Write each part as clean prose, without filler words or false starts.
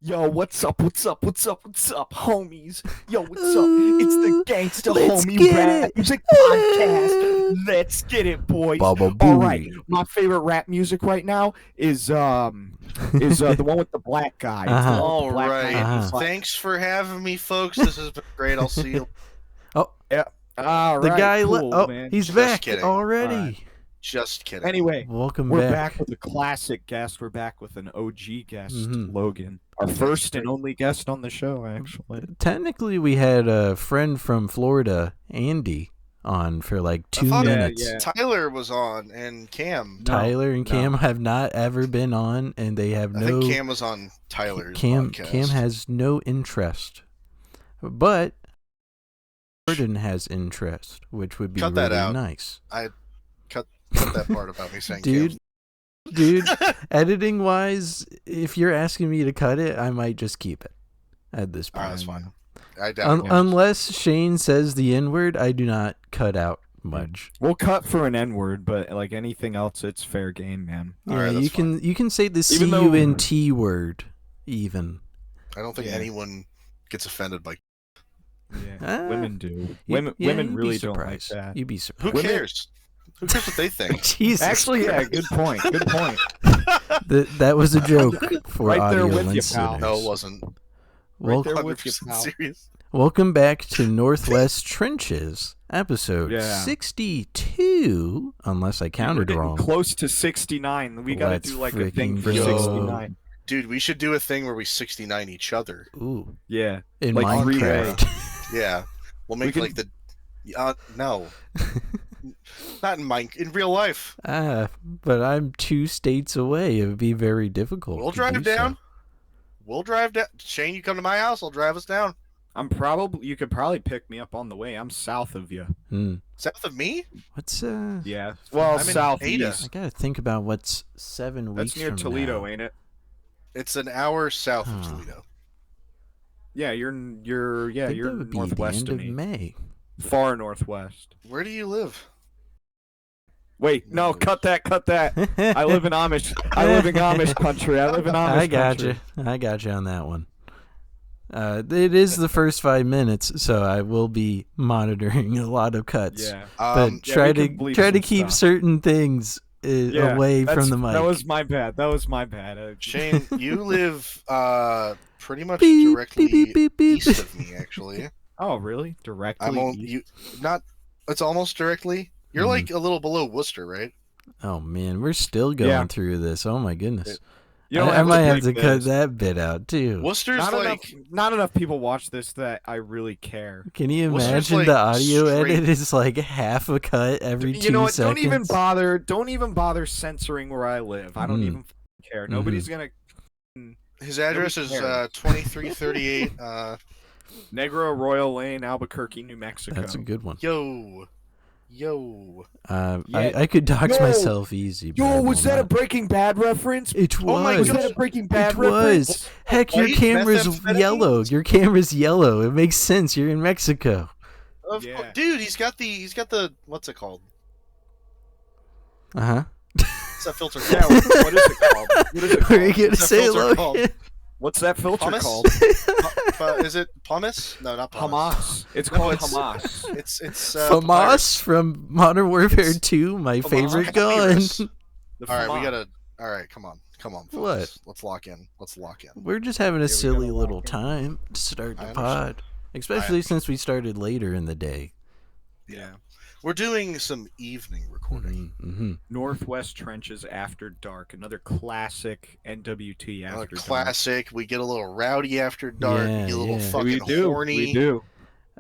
Yo, what's up? What's up? What's up? What's up, homies? Yo, what's up? It's the Gangsta Let's Homie get Rap it. Music Podcast. Let's get it, boys. Baba All right, Booey. my favorite rap music right now is the one with the black guy. It's the one with All the black right. guy. Uh-huh. Thanks for having me, folks. This has been great. I'll see you. All The right, guy, cool, man. man. He's Just back kidding. already. All right. Just kidding. Anyway, Welcome we're back. back with a classic guest. We're back with an OG guest, Mhm. Logan, our first and only guest on the show, actually. Technically, we had a friend from Florida, Andy, on for like I 2 thought minutes. Yeah. Tyler was on and Cam. Tyler and no. Cam have not ever been on, and they have I no. think Cam was on Tyler's Cam podcast. has no interest, but Jordan has interest, which would be Cut that really out. nice. Cut that part about me saying Dude, editing wise, if you're asking me to cut it, I might just keep it at this All right, point. that's fine. I doubt it. Unless Shane says the N-word, I do not cut out much. We'll cut for an N-word, but like anything else, it's fair game, man. All Yeah, right, you that's can say the Even though- C-U-N-T word, even. I don't think Yeah. anyone gets offended by. Yeah, Ah. women do. You- Women, yeah, women you'd be really don't like surprised. that. You'd be Who surprised. Women- cares? Who cares what they think? Jesus Actually, yeah, Christ. good point. Good point. That was a joke for Right there audio with you, listeners. pal. No, it wasn't. Right there with you, 100% pal. serious. Welcome back to Northwest Trenches, episode Yeah. 62, unless I We're counted getting wrong. close to 69. We gotta Let's do like a thing freaking for go. 69. Dude, we should do a thing where we 69 each other. Ooh, Yeah. in Like Minecraft. Yeah. We'll make can- like the. No. Not in real life. But I'm 2 states away. It would be very difficult. We'll to drive do so. down. We'll drive down. Shane, you come to my house. I'll drive us down. You could probably pick me up on the way. I'm south of you. South of me? What's Yeah. Well, I'm in southeast. I gotta think about what's 7 weeks That's near from Toledo, now. ain't it? It's an hour south of Huh. Toledo. Yeah, you're I think that would be the northwest end of of me. May. Far northwest. Where do you live? Wait, no, cut that. I live in Amish. I live in Amish country. I live in Amish I got country. you. I got you on that one. It is the first 5 minutes, so I will be monitoring a lot of cuts. Yeah. But yeah, try we to can bleep try to some keep stuff. certain things away from the mic. That was my bad. Shane, you live pretty much Beep, directly beep, beep, beep, east of me, actually. Oh, really? Directly? I'm on east? you. Not. It's almost directly. You're Mhm. like a little below Worcester, right? Oh man, we're still going Yeah. through this. Oh my goodness. You don't I might have bleep to cut this. that bit out too. Worcester's Not enough people watch this that I really care. Can you Worcester's, imagine like, the audio straight- edit is like half a cut every 2 You know what? seconds? Don't even bother censoring where I live. I don't Mm. even f***ing care. Nobody's gonna. His address is cares. 2338. Negro Royal Lane, Albuquerque, New Mexico. That's a good one. Yo. I could dox Yo! myself easy. but I Yo, was will that a not. Breaking Bad reference? It was. Oh my Was gosh. that a Breaking Bad It reference? was. Heck, your White camera's methamphetamine? yellow. Your camera's yellow. It makes sense. You're in Mexico. Of Yeah. course. Dude, he's got the what's it called? Uh-huh. What's that filter Yeah, called? what is it called? What is it What are you called? gonna What's that say, filter called? Logan? What's that filter Hummus? called? Is it pumice? No, not pumice. Hamas. It's No, called it's- Hamas. It's FAMAS papyrus. from Modern Warfare It's 2, my FAMAS. favorite gun. Papyrus. The All right, we Hamas. gotta. All right, come on, folks. What? Let's lock in. We're just having a we silly gotta little lock in. time to start I the understand. pod. Especially since we started later in the day. Yeah, we're doing some evening recording. Mm-hmm. Northwest Trenches After Dark, another classic NWT Another After classic. We get a little rowdy after dark. Yeah, we get a little yeah. Dark. fucking horny. We do.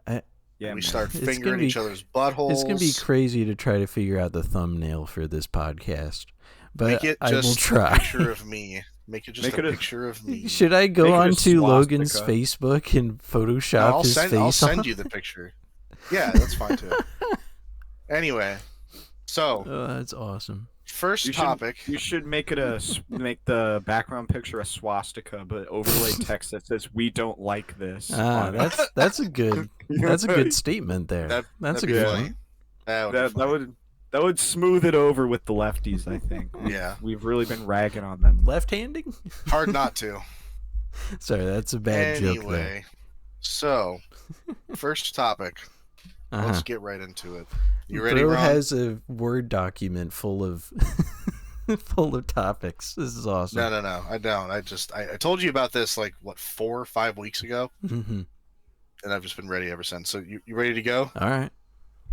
I- Yeah, we man. start It's fingering gonna be each other's buttholes. It's going to be crazy to try to figure out the thumbnail for this podcast. But Make it I will just a try. picture of me. Make it just Make a it a- picture of me. Should I go Make it a on to Logan's swastika. Facebook and No, Photoshop his face I'll on? send you the picture. Yeah, that's fine too. Anyway, so Oh, that's awesome. first You topic. You should make the background picture a swastika, but overlay text that says "We don't like this." Ah, on it. that's a good statement there. That- That's a that'd be good funny. one. That would be that would smooth it over with the lefties. I think. Yeah. We've really been ragging on them. Left-handing? hard not to. Sorry, that's a bad joke there. Anyway, so first topic. Uh-huh. Let's get right into it. You ready, Bro Ron? has a Word document full of full of topics. This is awesome. No, I don't. I told you about this like 4 or 5 weeks ago, Mm-hmm. and I've just been ready ever since. So you ready to go? All right.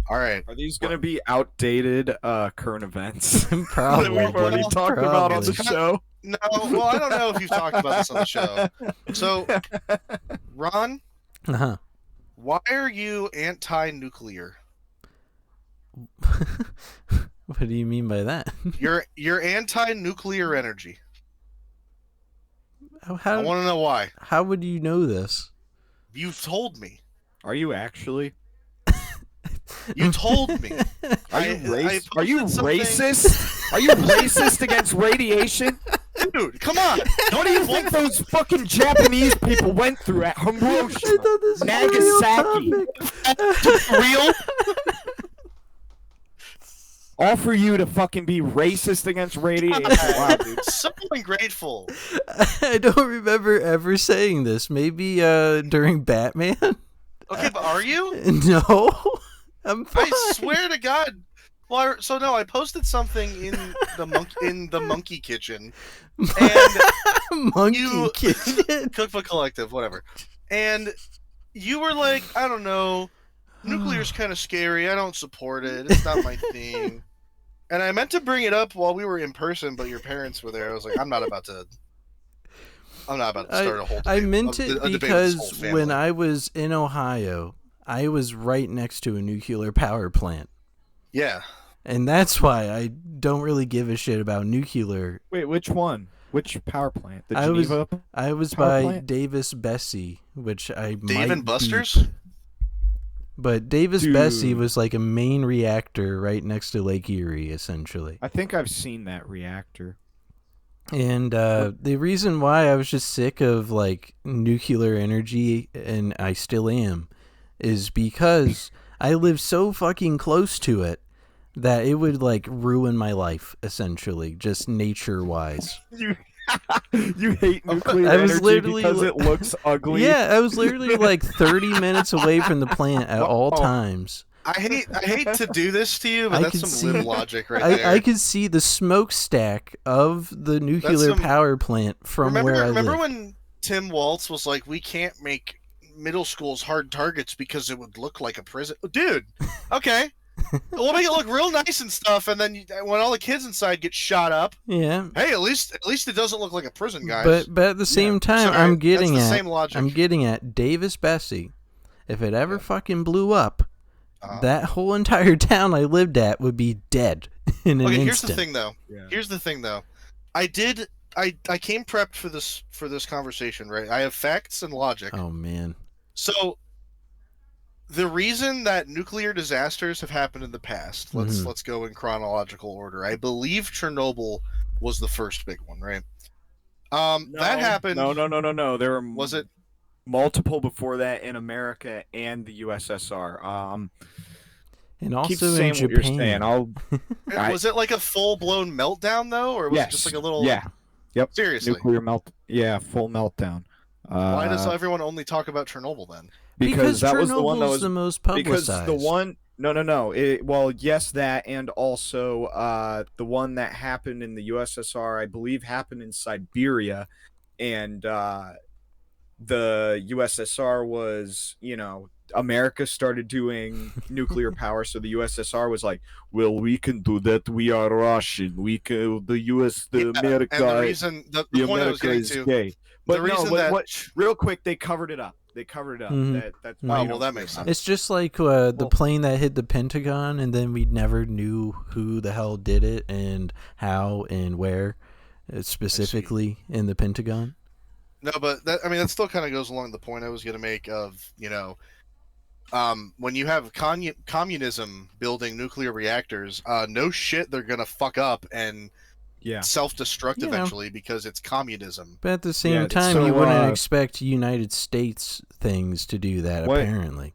All right. Are these going to be outdated current events Probably. that we've already talked about on the Probably. show? No, well, I don't know if you've talked about this on the show. So, Ron, Uh-huh. why are you anti-nuclear? What do you mean by that? You're anti-nuclear energy. I How want to know why. how would you know this? You've told me. Are you actually? You told me. Are you Are you racist? Are you racist against radiation? Dude, come on. What do you think those fucking Japanese people went through at Hiroshima? I thought this was Nagasaki. a real topic. Real? All for you to fucking be racist against radiation. Wow, dude. So ungrateful. I don't remember ever saying this. Maybe during Batman? Okay, but are you? No. I'm fine. I swear to God. Well, I posted something in the monkey kitchen and Monkey Kitchen. Cookbook Collective, whatever. And you were like, I don't know, nuclear's kind of scary. I don't support it. It's not my thing. And I meant to bring it up while we were in person, but your parents were there. I was like, I'm not about to start a whole debate. I meant a it debate with this because whole family. when I was in Ohio, I was right next to a nuclear power plant. Yeah. And that's why I don't really give a shit about nuclear. Wait, which one? Which power plant? The I was- Geneva? I was Power by plant? Davis Bessie, which I Dave might and Buster's? beep. But Davis Dude. Bessie was like a main reactor right next to Lake Erie, essentially. I think I've seen that reactor. And the reason why I was just sick of like nuclear energy, and I still am, is because I live so fucking close to it that it would like ruin my life, essentially, just nature-wise. You hate nuclear I was energy literally because li- it looks ugly. Yeah, I was literally like 30 minutes away from the plant at all Oh. times. I hate to do this to you, but I that's can some lim see- logic right there. I could see the smokestack of the nuclear some- power plant from where I remember live. when Tim Waltz was like, we can't make middle schools hard targets because it would look like a prison. Dude, okay. We'll make it look real nice and stuff, and then when all the kids inside get shot up, Yeah, hey, at least it doesn't look like a prison, guys. but at the same time, Sorry, I'm getting that's the at same logic. I'm getting at Davis Bessie. If it ever fucking blew up, that whole entire town I lived at would be dead in an Okay, instant. here's the thing though. Yeah. Here's the thing though. I came prepped for this conversation, right? I have facts and logic. Oh man. So the reason that nuclear disasters have happened in the past, let's go in chronological order. I believe Chernobyl was the first big one, right? That happened. No. There were Was it? multiple before that in America and the USSR. And Keep also saying in what you're saying. Japan. Was it like a full blown meltdown though, or was it just like a little? Yeah. Yep. Seriously. Nuclear melt. Yeah, full meltdown. Why does everyone only talk about Chernobyl then? Because that was Chernobyl's the one that was the most because publicized. the one no. Well, yes, that, and also the one that happened in the USSR, I believe, happened in Siberia, and the USSR was, America started doing nuclear power, so the USSR was like, well, we can do that. We are Russian. We can. America. And the reason, the the point I was America getting is to, gay. But the reason that real quick, they covered it up. Mhm. That's Oh, why you well, don't that hear makes about sense. It's just like the plane that hit the Pentagon, and then we never knew who the hell did it and how and where, specifically in the Pentagon. No, but that still kind of goes along the point I was going to make of, when you have communism building nuclear reactors, no shit, they're going to fuck up and Yeah. self-destruct Yeah. eventually because it's communism. But at the same Yeah, time, so, you wouldn't expect United States things to do that, what- apparently.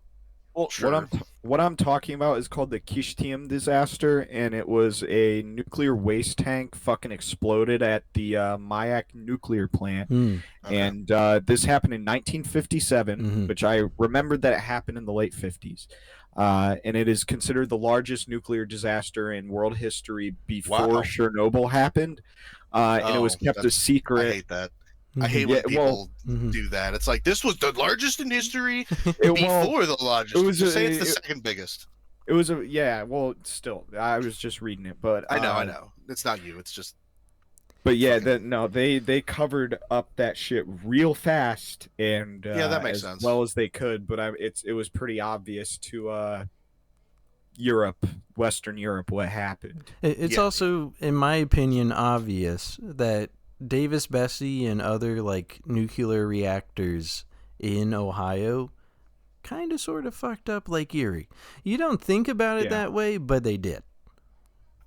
Well, sure. What I'm talking about is called the Kishtium disaster, and it was a nuclear waste tank fucking exploded at the Mayak nuclear plant, Mm. Okay. and this happened in 1957, Mhm. which I remembered that it happened in the late 50s. And it is considered the largest nuclear disaster in world history before Wow. Chernobyl happened, and it was kept a I secret. hate that. I Mhm. hate Yeah, when well, people Mhm. do that. It's like this was the largest in history well, before the it largest. was Just say it's the a, second biggest. it was a yeah. Well, still, I was just reading it, but I know. It's not you. It's just But yeah, fucking. they covered up that shit real fast and Yeah, that makes as sense. well as they could. But it was pretty obvious to Europe, Western Europe, what happened. It's Yeah. also, in my opinion, obvious that Davis Bessie and other like nuclear reactors in Ohio kind of sort of fucked up Lake Erie. You don't think about it Yeah. that way, but they did.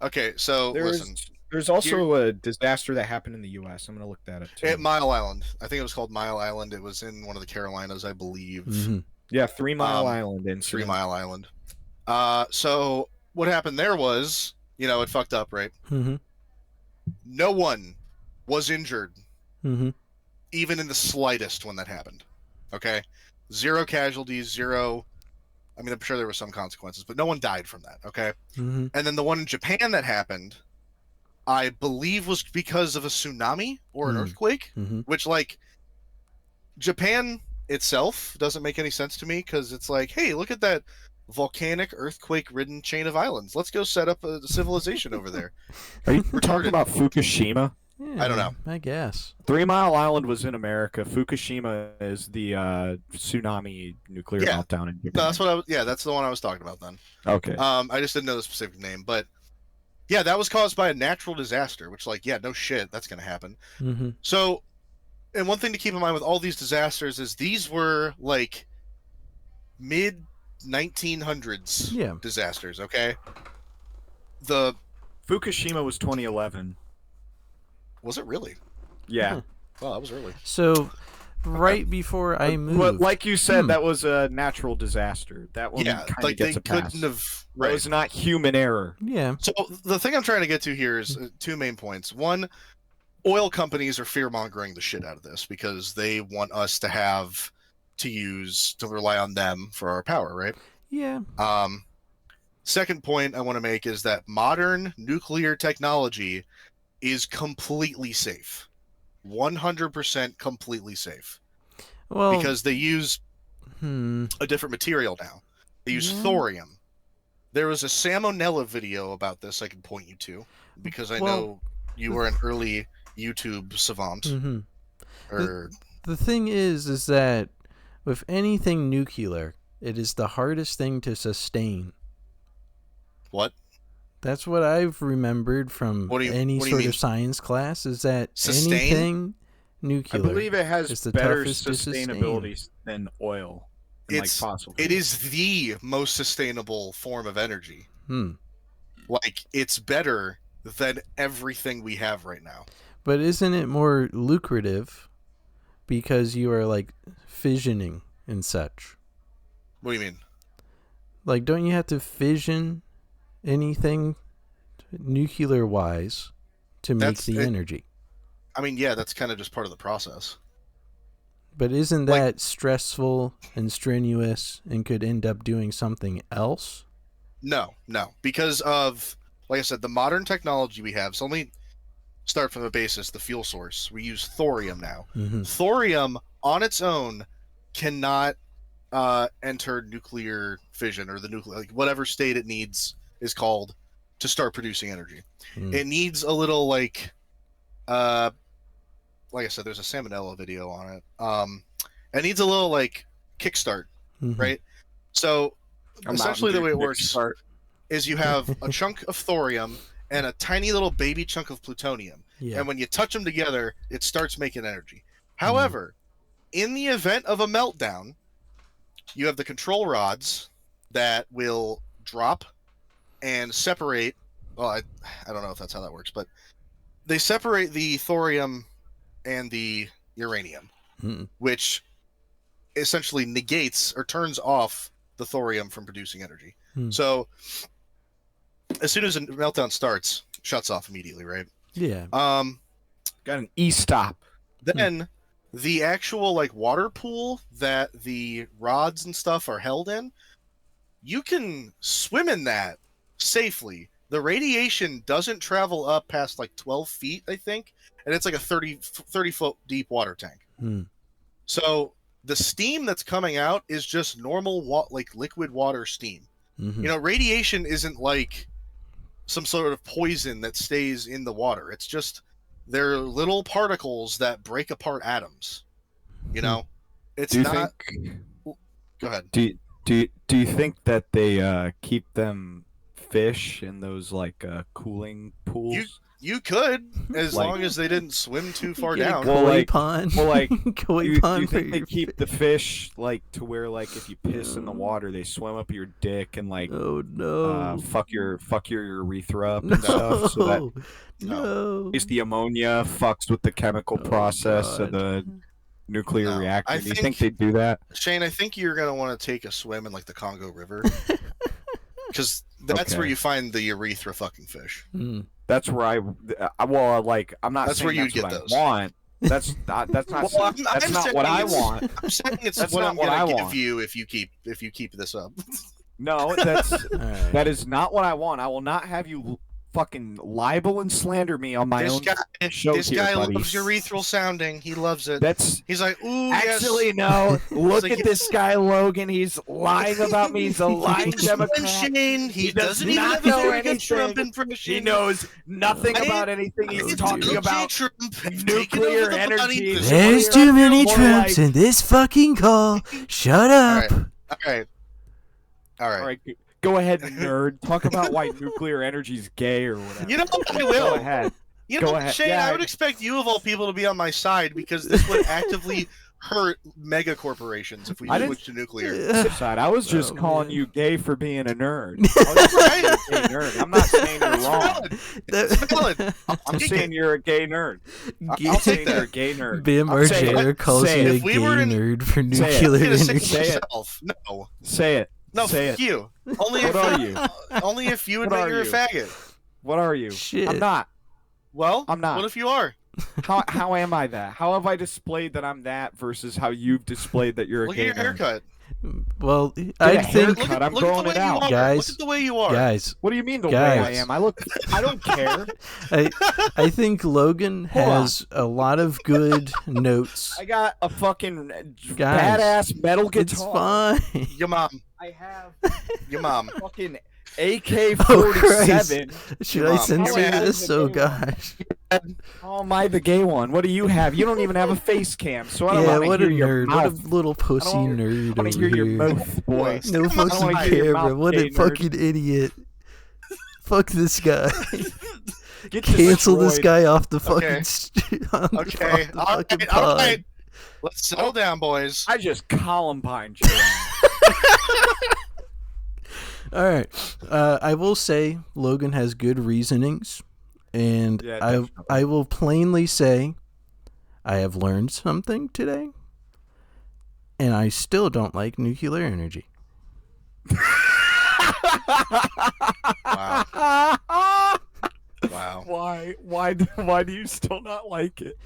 Okay, so listen. There's also a disaster that happened in the U.S. I'm gonna look that up too. At Mile Island. I think it was called Mile Island. It was in one of the Carolinas, I believe. Mhm. Yeah, 3 Mile Um, Island 3 incident. Mile Island. So what happened there was, it fucked up, right? Mhm. No one was injured, Mhm. even in the slightest, when that happened. Okay, 0 casualties, 0. I mean, I'm sure there were some consequences, but no one died from that. Okay, Mhm. and then the one in Japan that happened, I believe, was because of a tsunami or an earthquake, Mhm. which, like, Japan itself doesn't make any sense to me because it's like, hey, look at that volcanic earthquake-ridden chain of islands. Let's go set up a civilization over there. Are you Retarded. talking about Fukushima? Yeah, I don't know. I guess. 3 Mile Island was in America. Fukushima is the tsunami nuclear Yeah. meltdown in Japan. No, that's what I was. Yeah, that's the one I was talking about then. Okay. I just didn't know the specific name, but yeah, that was caused by a natural disaster. Which, like, yeah, no shit, that's gonna happen. Mhm. So, and one thing to keep in mind with all these disasters is these were like mid 1900s Yeah. disasters. Okay, the Fukushima was 2011. was it really? Yeah. Huh. Wow, that was early. So, right before I moved, But like you said, that was a natural disaster. That one Yeah, kind of like they gets a pass. couldn't have. That Right. was not human error. yeah. So the thing I'm trying to get to here is two main points. One, oil companies are fear mongering the shit out of this because they want us to rely on them for our power, right? Yeah. Second point I want to make is that modern nuclear technology is completely safe. 100% completely safe. Well, Because they use a different material now. They use Yeah. thorium. There was a Salmonella video about this I can point you to because I know you were an early YouTube savant. Mhm. Or The thing is that with anything nuclear, it is the hardest thing to sustain. what? That's what I've remembered from What do you sort mean? of science class is that Sustain? anything I nuclear believe it has is the better toughest to sustain. sustainability than oil and like It's fossil it fuels. is the most sustainable form of energy. Hmm. Like, it's better than everything we have right now. But isn't it more lucrative because you are like fissioning and such? What do you mean? Like, don't you have to fission anything nuclear wise to make That's the it. energy? I mean, yeah, that's kind of just part of the process. But isn't Like- that stressful and strenuous and could end up doing something else? No, because of, like I said, the modern technology we have. So let me start from the basis, the fuel source. We use thorium now. Mm-hmm. Thorium on its own cannot enter nuclear fission or the nuclear, like whatever state it needs is called to start producing energy. Mm. It needs a little like I said, there's a Salmonella video on it. It needs a little like kickstart, Mhm. right? So A essentially the Mountain way it Dew works kickstart. is you have a chunk of thorium and a tiny little baby chunk of plutonium. Yeah. And when you touch them together, it starts making energy. However, in the event of a meltdown, you have the control rods that will drop and separate. Well, I don't know if that's how that works, but they separate the thorium and the uranium, Mm. which essentially negates or turns off the thorium from producing energy. Hmm. So as soon as a meltdown starts, shuts off immediately, right? Yeah. Got an e-stop. Then the actual like water pool that the rods and stuff are held in, you can swim in that safely. The radiation doesn't travel up past like 12 feet, I think, and it's like a 30 foot deep water tank. Hmm. So the steam that's coming out is just normal like liquid water steam. Mhm. You know, radiation isn't like some sort of poison that stays in the water. It's just they're little particles that break apart atoms. You know, it's Do you not. think? Go ahead. Do you think that they keep them fish in those like cooling pools? You could, as Like- long as they didn't swim too far Get a down. Well, koi like- pond. well, like, koi Do you pond for think they your keep the fish like to where like if you piss in the water, they swim up your dick and like Oh no. fuck your urethra up No. and stuff, so that No. at least the ammonia fucks with the chemical Oh, process of God. the nuclear No, reactor. I Do you think- think they do that? Shane, I think you're gonna want to take a swim in like the Congo River, because that's Okay. where you find the urethra fucking fish. Hmm. That's where well, like I'm not That's saying where you that's get what those. I want. That's not. That's not. Well, that's I'm not what saying I it's- want. I'm saying it's That's what not I'm what gonna I give want. you if you keep this up. No, that's All right. that is not what I want. I will not have you fucking libel and slander me on my This own guy, show this here, guy buddy. loves urethral sounding. He loves it. That's He's like, ooh, actually yes. no. Look like, at this guy, Logan. He's lying about me. He's a lying He's Democrat. Shane. He does doesn't even not have a know very good anything. Trump impression. He knows nothing I- about anything. He's It's talking LG about Trump. Taking nuclear over the energy. money. There's There's more too many more Trumps like- in this fucking call. Shut All up. right. All right. All right, go ahead, nerd. Talk about why nuclear energy's gay or whatever. You know what? I Go will. ahead. You Go know, ahead. Shane, Yeah, I would expect you of all people to be on my side because this would actively hurt mega corporations if we I didn't- switch to nuclear. Side. I was just Oh, calling man. you gay for being a nerd. I was just saying you're a gay nerd. I'm not saying you're It's wrong. valid. It's valid. I'm Take saying it. you're a gay nerd. I'll I'm take saying that. you're a gay nerd. Bam I'm saying Margera it. calls Say you it. a If we gay were in- nerd for Say it. nuclear You're gonna say energy. Say it. yourself. No. Say it. No, Say fuck it. you. Only What if are you? Only if you What admit are you're a you? faggot. What are you? Shit. I'm not. Well, I'm not. What if you are? How am I that? How have I displayed that I'm that versus how you've displayed that you're a Look gay at your nerd? haircut. Well, a I haircut. think, Look at, I'm look at growing the way it out. you are. Guys. Look at the way you are. guys, What do you mean the way I Guys. am? I don't care. I think Logan Hold on. has a lot of good notes. I got a fucking Guys, badass metal It's guitar. fine. Your mom. I have Your mom. fucking Oh, AK-47. Should Your I mom. censor Your mom. this? Oh gosh. How am I the gay one? What do you have? You don't even have a face cam, so I don't Yeah, want what to a hear your nerd. What a mouth. little pussy wanna- nerd I want to over hear your here. mouth, boy. No I don't fucking wanna hear your camera. mouth, What a gay nerd. fucking idiot. Fuck this guy. Get Cancel this destroyed. guy off the fucking Okay. off the All fucking right. All pod. right. Let's settle down, boys. I just Columbine you. All right. I will say Logan has good reasonings, and Yeah, I definitely. will plainly say I have learned something today, and I still don't like nuclear energy. Wow. Wow. Why do you still not like it?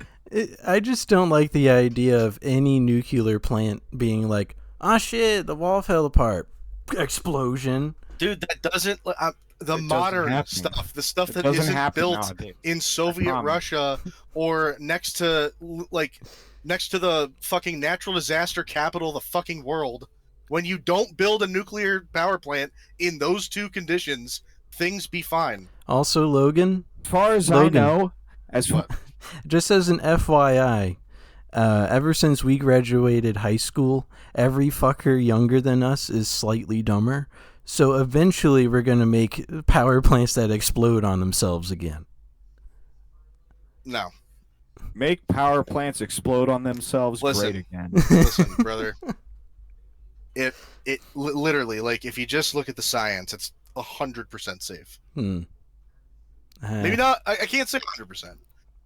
I just don't like the idea of any nuclear plant being like, "Ah, shit, the wall fell apart, explosion." Dude, that doesn't. The doesn't modern happen. stuff, the stuff It that doesn't isn't happen built nowadays. in Soviet promise. Russia or next to the fucking natural disaster capital of the fucking world. When you don't build a nuclear power plant in those two conditions, things be fine. Also, Logan, As far as Logan. I know, as What? just as an FYI, ever since we graduated high school, every fucker younger than us is slightly dumber. So eventually we're going to make power plants that explode on themselves again. No. make power plants explode on themselves, Listen. great again. Listen, brother. Literally, like, if you just look at the science, it's 100% safe. Maybe not. I can't say 100%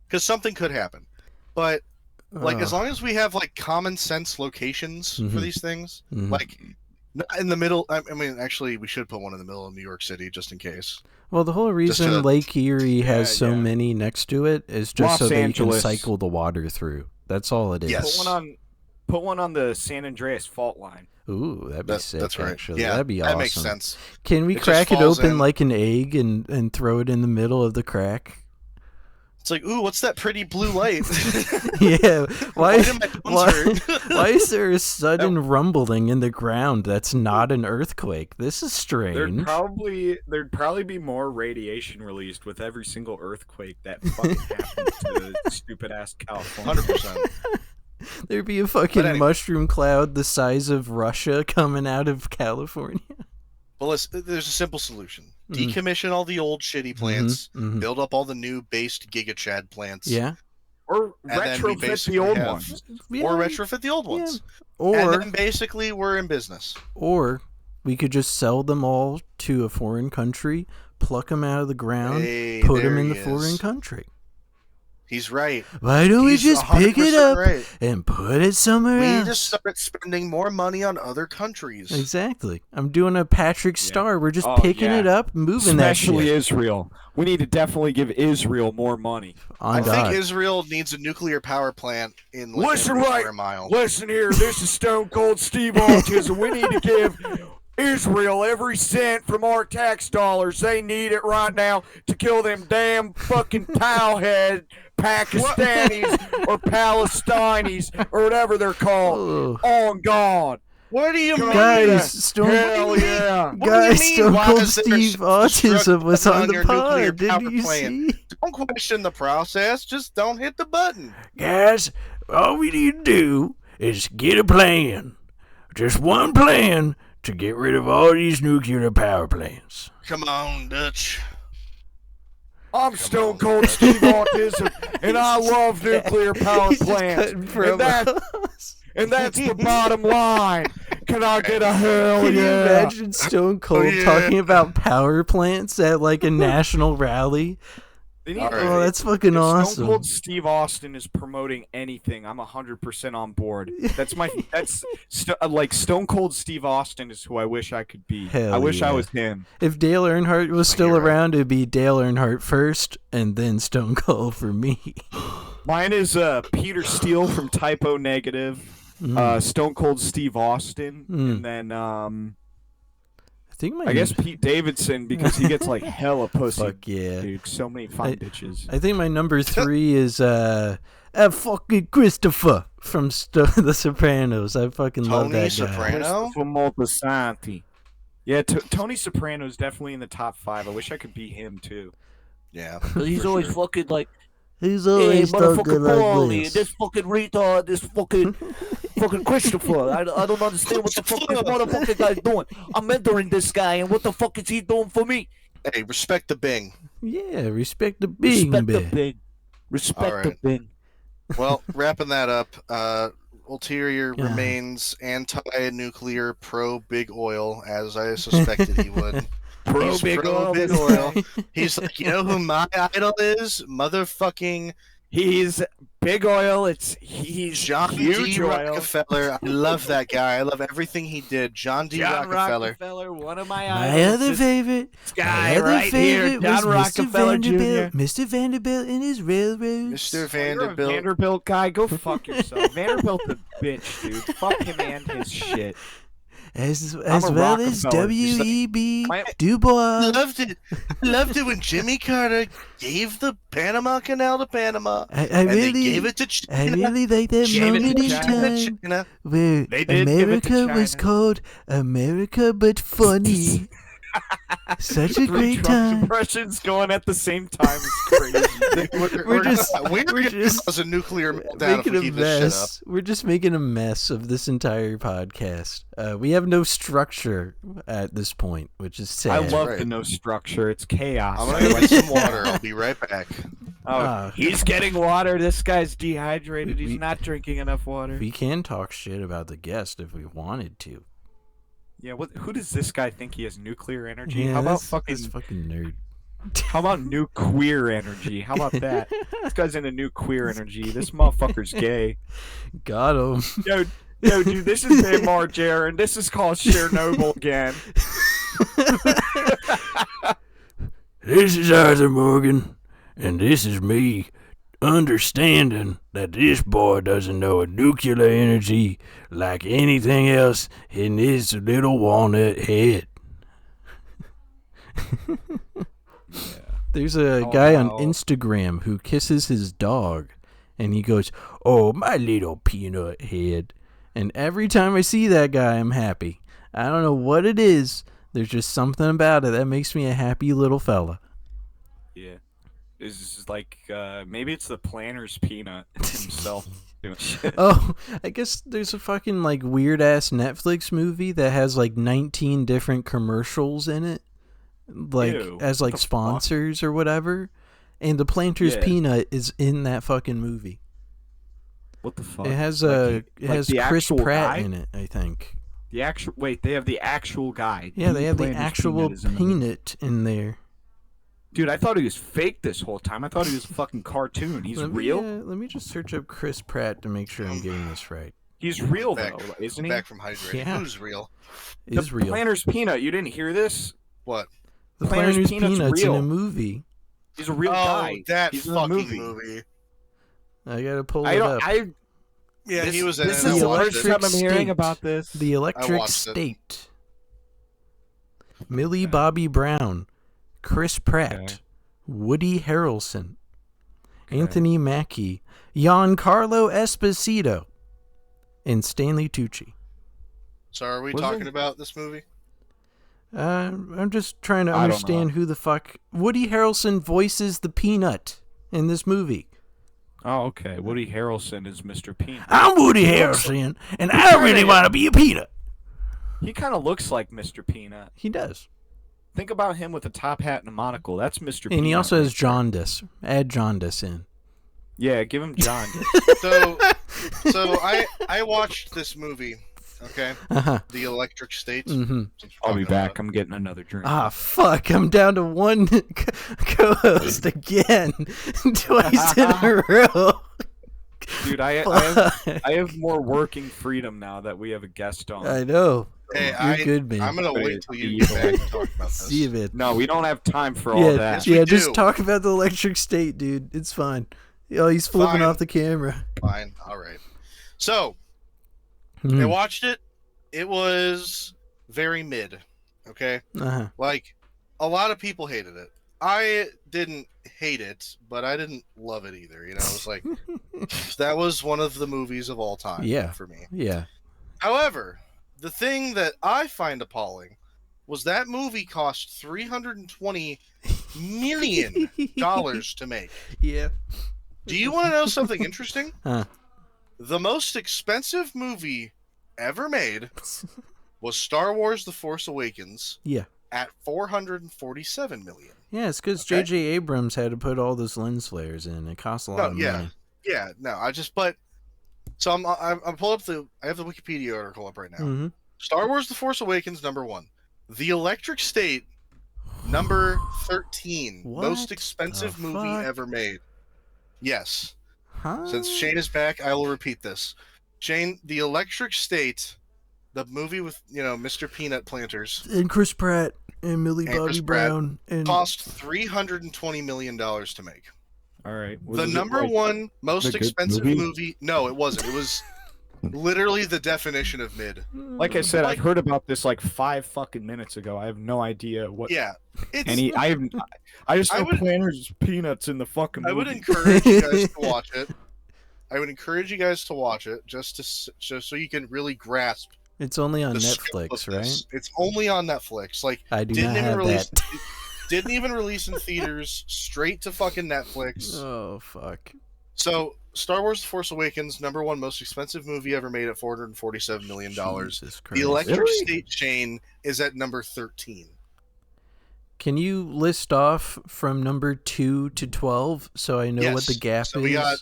because something could happen. But like, as long as we have like common sense locations for Mhm. these things, Mhm. like Not in the middle. I mean, actually, we should put one in the middle of New York City just in case. Well, the whole reason to- Lake Erie has Yeah, so yeah. many next to it is just Los so they Angeles. can cycle the water through. That's all it is. Yes. Put one on the San Andreas fault line. Ooh, that'd be sick, That's right. actually. Yeah, That'd be awesome. that makes sense. Can we It just crack it falls open in. like an egg and throw it in the middle of the crack? It's like, ooh, what's that pretty blue light? Yeah. Why did my bones hurt? Why is there a sudden rumbling in the ground that's not an earthquake? This is strange. There'd probably be more radiation released with every single earthquake that fucking happens to stupid ass California. 100%. There'd be a fucking anyway. mushroom cloud the size of Russia coming out of California. Well, there's a simple solution. Mhm. Decommission all the old shitty plants, Mhm. build up all the new based GigaChad plants, Yeah. Or And then we retrofit the basically old have- ones. Yeah. or retrofit the old ones. And Or then basically we're in business. or we could just sell them all to a foreign country, pluck them out of the ground, Hey, put them there in he the foreign is. country. He's right. Why don't we He's just pick it 100% up right. and put it somewhere We else? need to start spending more money on other countries. Exactly. I'm doing a Patrick Star. We're just Oh, picking yeah. it up, moving that Especially shit. Israel. We need to definitely give Israel more money. On I God. think Israel needs a nuclear power plant in like Listen every right. square mile. Listen here, this is Stone Cold Steve Autism. We need to give Israel every cent from our tax dollars. They need it right now to kill them damn fucking towelhead Pakistanis or Palestinians or whatever they're called. Oh. On God. What do you mean? Guys, Stone, Hell yeah. What do you guys, mean? Stone Why Cold is there Steve Autism destruction was on the your nuclear pod. power Didn't you plant? see? Don't question the process. Just don't hit the button. Guys, all we need to do is get a plan. Just one plan to get rid of all these nuclear power plants. Come on, Dutch. I'm Stone Cold Steve Autism, and I love nuclear power He's just plants. cutting promos. And that's the bottom line. Can I get a hell Can you yeah? imagine Stone Cold yeah. talking about power plants at like a national rally? They need- All right. Oh, that's fucking If awesome. Stone Cold Steve Austin is promoting anything, I'm 100% on board. Like Stone Cold Steve Austin is who I wish I could be. Hell I wish I yeah. was him. If Dale Earnhardt was still You're right. around, it'd be Dale Earnhardt first, and then Stone Cold for me. Mine is Peter Steele from Typo Negative, Stone Cold Steve Austin, Mm. and then I think my I guess Pete Davidson because he gets like hella pussy. fuck yeah. Dude, so many fine bitches. I think my number 3 is fucking Christopher from The Sopranos. I fucking love Tony that guy. Soprano? Christopher Moltisanti. Yeah, Tony Soprano is definitely in the top 5. I wish I could be him too. Yeah. He's for always sure. fucking like, He's hey, always talking motherfucking Paulie, like this this. fucking retard, this fucking Christopher. I don't understand what the fuck this motherfucking guy's doing. I'm mentoring this guy, and what the fuck is he doing for me? Hey, respect the Bing. Yeah, respect the Bing Respect the Bing. Bing. Respect the Alright. Bing. Well, wrapping that up, Ulterior Yeah. remains anti-nuclear, pro-big oil, as I suspected he would. He's Big Oil. pro-big oil. He's like, you know who my idol is? Motherfucking He's big oil. He's John huge D. oil. Rockefeller. I love that guy. I love everything he did. John D. John Rockefeller. one of my My idols. other This favorite, guy my other right here, favorite John was Mr. Rockefeller Vanderbilt. Jr. Mr. Vanderbilt and his railroads. Mr. You're a Vanderbilt. Vanderbilt guy, go fuck yourself. Vanderbilt's a bitch, dude. Fuck him and his shit. As a well as Rockefeller. He's like- W.E.B. My- Du Bois. Loved it. Loved it when Jimmy Carter gave the Panama Canal to Panama. I And they really, gave it to I China. really like that Gave it moment to in China. time China. where They did give it to America was China. called America but funny. Such a Three great Trump time. impressions going at the same time is crazy. We're just cause a nuclear meltdown if making we a keep this shit up. mess. We're just making a mess of this entire podcast. We have no structure at this point, which is sad. I love right. the no structure. It's chaos. I'm gonna get some water. I'll be right back. He's getting water. This guy's dehydrated. We- He's not drinking enough water. We can talk shit about the guest if we wanted to. Yeah, who does this guy think he has nuclear energy? Yeah, How about this fucking nerd? How about new queer energy? How about that? This guy's into new queer energy. This motherfucker's gay. Got him. Yo, Yo, dude, this is Van Margera, and this is called Chernobyl again. This is Arthur Morgan, and this is me understanding that this boy doesn't know a nuclear energy like anything else in his little walnut head. There's a guy on Instagram who kisses his dog, and he goes, "Oh, my little peanut head." And every time I see that guy, I'm happy. I don't know what it is. There's just something about it that makes me a happy little fella. Yeah. This is like, maybe it's the Planner's Peanut himself doing shit. Oh, I guess there's a fucking, like, weird-ass Netflix movie that has, like, 19 different commercials in it. Like, Ew, as, like, sponsors or whatever. And the Planter's Peanut is in that fucking movie. What the fuck? It has the Chris actual Pratt guy? in it, I think. The actual they have the actual guy. Yeah, they have the Planner's actual Peanut is in the movie. peanut in there. Dude, I thought he was fake this whole time. I thought he was a fucking cartoon. He's real? Let me just search up Chris Pratt to make sure I'm getting this right. He's real, though, isn't he? Back from hydrating. Yeah. Who's real? Is the real. Planner's Peanut. You didn't hear this? What? The Planner's Planner's Peanut's Peanuts in real. a movie. He's a real guy. That He's in fucking a movie. movie. I gotta pull it up. Yeah, he was in This it. is The the first Electric time I'm hearing State. about this. The Electric watched it. State. Millie Bobby Brown, Chris Pratt, Okay. Woody Harrelson, Okay. Anthony Mackie, Giancarlo Esposito, and Stanley Tucci. So are we Was talking it? about this movie? I'm just trying to I don't understand who the fuck... Woody Harrelson voices the Peanut in this movie. Oh, okay. Woody Harrelson is Mr. Peanut. I'm Woody Harrelson, and I really want to be a peanut. He kind of looks like Mr. Peanut. He does. Think about him with a top hat and a monocle. That's Mr. Peanut. And he also has right there. jaundice. Add jaundice in. Yeah, give him John. So I watched this movie. Okay, Uh-huh. The Electric State. Mm-hmm. Since we're I'll be talking about back. I'm getting another drink. Ah, fuck. I'm down to one co-host again. Twice in a row. Dude, I have more working freedom now that we have a guest on. I know. Hey, You're good, man. I'm gonna But wait it's till you get back and talk about this. See you, man. No, we don't have time for all Yeah, that. Yes, we yeah. Just do. talk about the Electric State, dude. It's fine. Oh, he's flipping Fine. off the camera. Fine. All right. So I Mhm. watched it. It was very mid. Okay. Uh-huh. Like, a lot of people hated it. I didn't hate it, but I didn't love it either. You know, it was like, that was one of the movies of all time Yeah. for me. Yeah. However, the thing that I find appalling was that movie cost $320 million to make. Yeah. Do you want to know something interesting? Huh. The most expensive movie ever made was Star Wars The Force Awakens Yeah. at $447 million. Yeah, it's because Okay. J.J. Abrams had to put all those lens flares in. It costs a lot of money. Yeah, no, so I'm pulling up I have the Wikipedia article up right now. Mm-hmm. Star Wars The Force Awakens, #1. The Electric State, number 13. What Most expensive the movie fuck? ever made. Yes. Huh? Since Shane is back, I will repeat this. Shane, The Electric State, the movie with, Mr. Peanut Planters, And Chris Pratt and Millie And Bobby Chris Pratt Brown and cost $320 million to make. All right. The number one most the good expensive movie? movie. No, it wasn't. It was literally the definition of mid. Like I said, I've heard about this like 5 fucking minutes ago. I have no idea what. Yeah, it's. I just I know would- Planners Peanuts in the fucking movie. I would encourage you guys to watch it. I would encourage you guys to watch it just so you can really grasp it's only on the scope Netflix, of right? this. It's only on Netflix. Like, I do didn't not even have release. that. Didn't even release in theaters. Straight to fucking Netflix. Oh fuck. So, Star Wars: The Force Awakens, #1 most expensive movie ever made at $447 million. Jesus The Christ. Electric Really? State Chain is at number 13. Can you list off from number 2 to 12 so I know what the Yes. gap So is? we got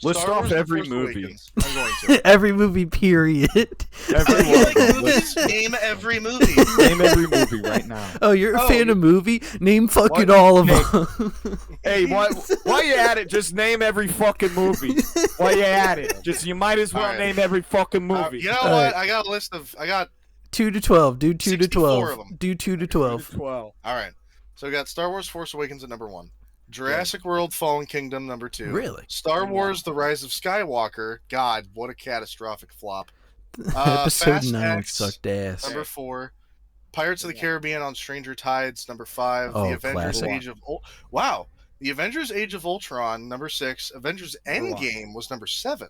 List Star off Wars: The every Force movie. Awakens. I'm going to. Every movie, period. Every If you one like of them. movies, name every movie. Name every movie right now. Oh, you're a Oh, fan you- of movie? Name fucking What? all of Hey. them. Hey, why you at it? Just name every fucking movie. Why you at it? Just you might as well Alright. name every fucking movie. You know All what? right. I got a list of. I got 2 to 12. Do 2 to 64 12. of them. Do 2 to 12. 12. all right. So we got Star Wars: Force Awakens at number 1. Jurassic World: Fallen Kingdom number 2. Really? Star Wars: The Rise of Skywalker. God, what a catastrophic flop. Episode Fast 9 X, sucked ass. Number 4. Pirates of the Caribbean on Stranger Tides number 5. Oh, The Avengers: classic. Age of Wow. The Avengers: Age of Ultron number 6. Avengers: Never Endgame was number 7.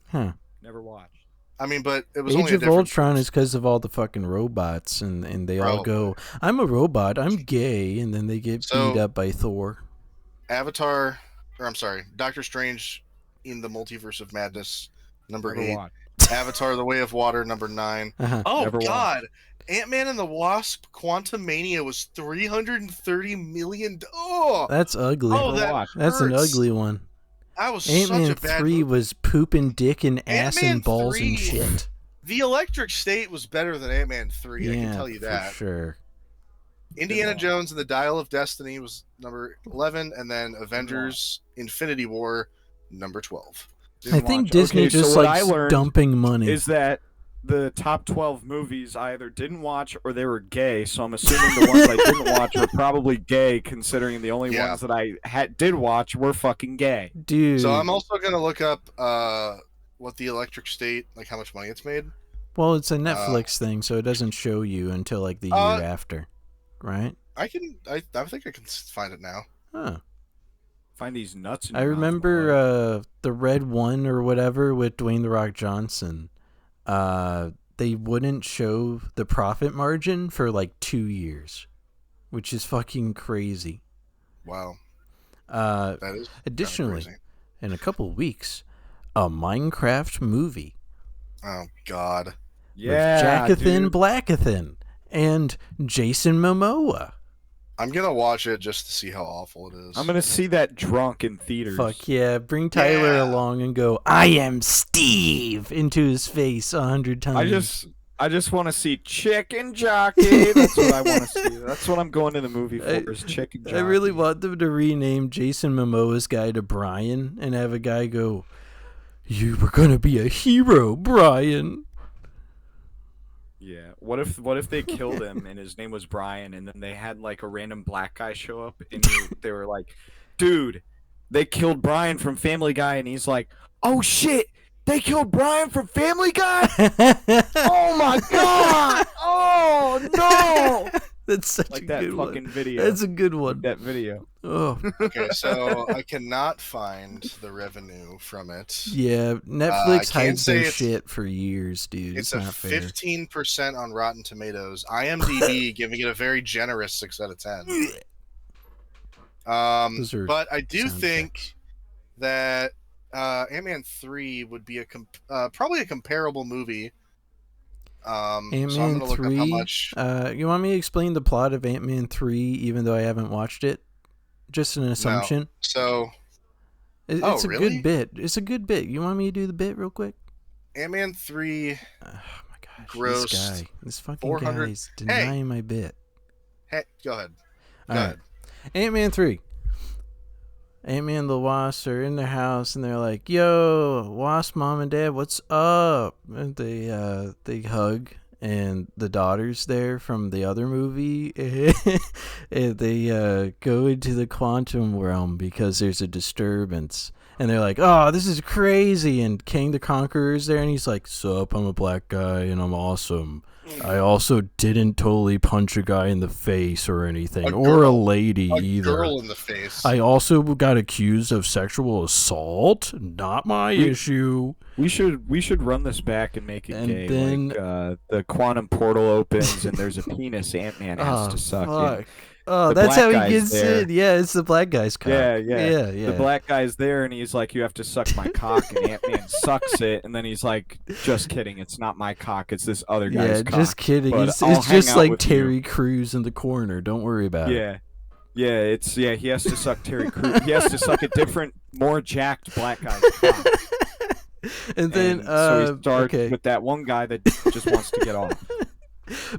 Never watched. I mean, but it was Age only a of different Ultron is because of all the fucking robots, and they all Probably. go, I'm a robot, I'm gay, and then they get So- beat up by Thor. Avatar, or I'm sorry, Doctor Strange in the Multiverse of Madness number Never 8. watched. Avatar: The Way of Water number 9. Uh-huh. Oh Never watched. God, Ant-Man and the Wasp: Quantumania was $330 million. Oh, That's ugly. oh, that watched. That's an hurts. ugly one. That was Ant-Man such a bad 3 movie. was pooping dick and ass Ant-Man and balls 3 and shit. The Electric State was better than Ant-Man 3. I can tell you that. For sure. Indiana Jones and the Dial of Destiny was number 11, and then Avengers: Infinity War number 12. I think Disney Okay, so just what likes I learned dumping money. is that the top 12 movies I either didn't watch or they were gay, so I'm assuming the ones I didn't watch were probably gay, considering the only Yeah. ones that I did watch were fucking gay. Dude. So I'm also gonna look up what the Electric State, like how much money it's made. Well, it's a Netflix thing, so it doesn't show you until like the year after, right? I think I can find it now. Huh. Find these nuts in I your mouth, remember the Red One or whatever with Dwayne the Rock Johnson. They wouldn't show the profit margin for like 2 years, which is fucking crazy. Wow, Uh, that is additionally, crazy. in a couple weeks, a Minecraft movie Oh God, Yeah, with Jackathan dude. Blackathan and Jason Momoa. I'm gonna watch it just to see how awful it is. I'm gonna see that drunk in theaters. Fuck yeah, bring Tyler Yeah. along and go, I am Steve, into his face 100 times. I just want to see Chicken Jockey. That's what I want to see. That's what I'm going to the movie for. Is Chicken Jockey. I really want them to rename Jason Momoa's guy to Brian and have a guy go, you were gonna be a hero, Brian. Yeah. What if they killed him and his name was Brian, and then they had like a random black guy show up and they were like, "Dude, they killed Brian from Family Guy," and he's like, "Oh shit, they killed Brian from Family Guy? Oh my god! Oh no!" That's such Like a that good fucking one. video. That's a good one. That video. Oh Okay, so I cannot find the revenue from it. yeah, I Netflix can't hides say their it's- shit for years, dude. It's It's a not fair. 15% on Rotten Tomatoes. IMDb giving it a very generous 6 out of 10. Those are But I do sound think effects. that Ant-Man 3 would be probably a comparable movie. So I'm Ant-Man gonna look up 3. how much. You want me to explain the plot of Ant-Man 3, even though I haven't watched it? Just an assumption. So It's a really? good bit. It's a good bit. You want me to do the bit real quick? Ant-Man 3. Oh my gosh, Grossed this guy, this fucking 400 guy's denying my bit. Hey, go ahead. Go All right. ahead. Ant-Man 3. Ant-Man and the Wasp are in their house and they're like, "Yo, Wasp mom and dad, what's up?" And they hug, and the daughter's there from the other movie, and they go into the quantum realm because there's a disturbance. And they're like, "Oh, this is crazy!" And King the Conqueror's there, and he's like, "Sup, I'm a black guy, and I'm awesome. I also didn't totally punch a guy in the face or anything, A or a girl. lady A either. girl in the face. I also got accused of sexual assault. Not my issue." We should run this back and make it And gay. then- Like, the quantum portal opens and there's a penis Ant-Man has Oh, to suck fuck. in. Oh, The that's black how he guy's gets there. in. Yeah, it's the black guy's cock. Yeah. Yeah. The black guy's there and he's like, "You have to suck my cock," and Ant-Man sucks it, and then he's like, "Just kidding, it's not my cock, it's this other guy's Yeah, cock." just kidding. but It's I'll hang just out like with Terry Crews in the corner. Don't worry about it. Yeah, he has to suck Terry Crews. He has to suck a different, more jacked black guy's cock. And then so he starts okay. with that one guy that just wants to get off.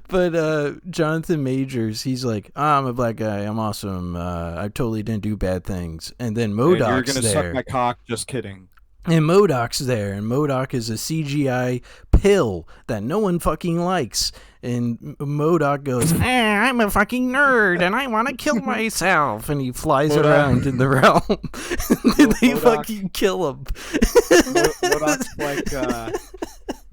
But Jonathan Majors, he's like, I'm a black guy, I'm awesome, I totally didn't do bad things. And then And MODOK's you're gonna there. suck my cock. Just kidding. And MODOK's there, and MODOK is a CGI pill that no one fucking likes. And MODOK goes, I'm a fucking nerd, and I want to kill myself. And he flies around in the realm. And then they fucking kill him. MODOK's like,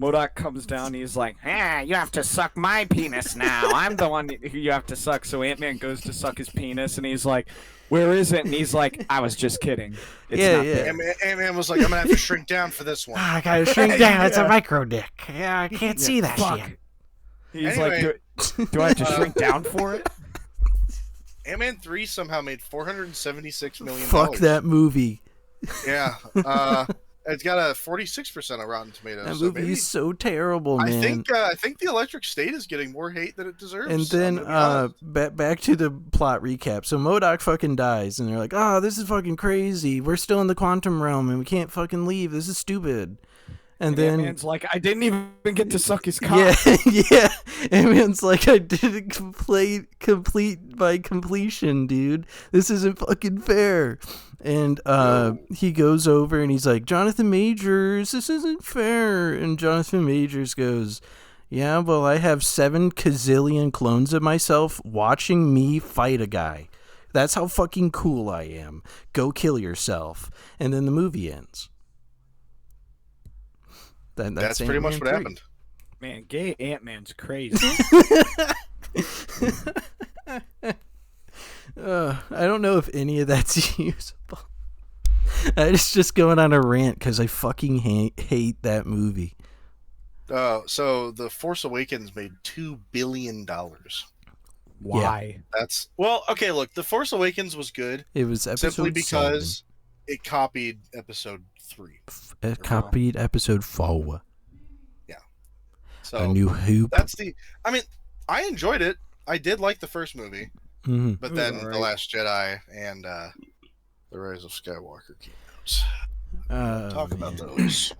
MODOK comes down and he's like, you have to suck my penis now. I'm the one who you have to suck. So Ant-Man goes to suck his penis, and he's like, where is it? And he's like, I was just kidding. It's not there. Ant-Man was like, I'm gonna have to shrink down for this one. I gotta shrink down. It's a micro dick. Yeah, I can't see that shit. He's Anyway. like, do I have to shrink down for it? Ant-Man 3 somehow made $476 million. Fuck that movie. Yeah. It's got a 46% on Rotten Tomatoes. That so movie maybe, is so terrible, man. I think the Electric State is getting more hate than it deserves. And then back to the plot recap. So MODOK fucking dies, and they're like, "Oh, this is fucking crazy. We're still in the quantum realm, and we can't fucking leave. This is stupid." And then Ant-Man's like, I didn't even get to suck his cock. yeah, yeah. Ant-Man's like, I didn't complete by completion, dude. This isn't fucking fair. And he goes over and he's like, Jonathan Majors, this isn't fair. And Jonathan Majors goes, yeah, well, I have 7 gazillion clones of myself watching me fight a guy. That's how fucking cool I am. Go kill yourself. And then the movie ends. That's pretty much what happened. Man, gay Ant-Man's crazy. I don't know if any of that's usable. I just going on a rant because I fucking hate that movie. So The Force Awakens made $2 billion. Why? That's okay. Look, The Force Awakens was good. It was episode simply because it copied episode 3. It copied episode 4. Yeah. So A New Hope. that's I mean, I enjoyed it. I did like the first movie, Mm-hmm. but then The Last Jedi and The Rise of Skywalker came out. Talk about those.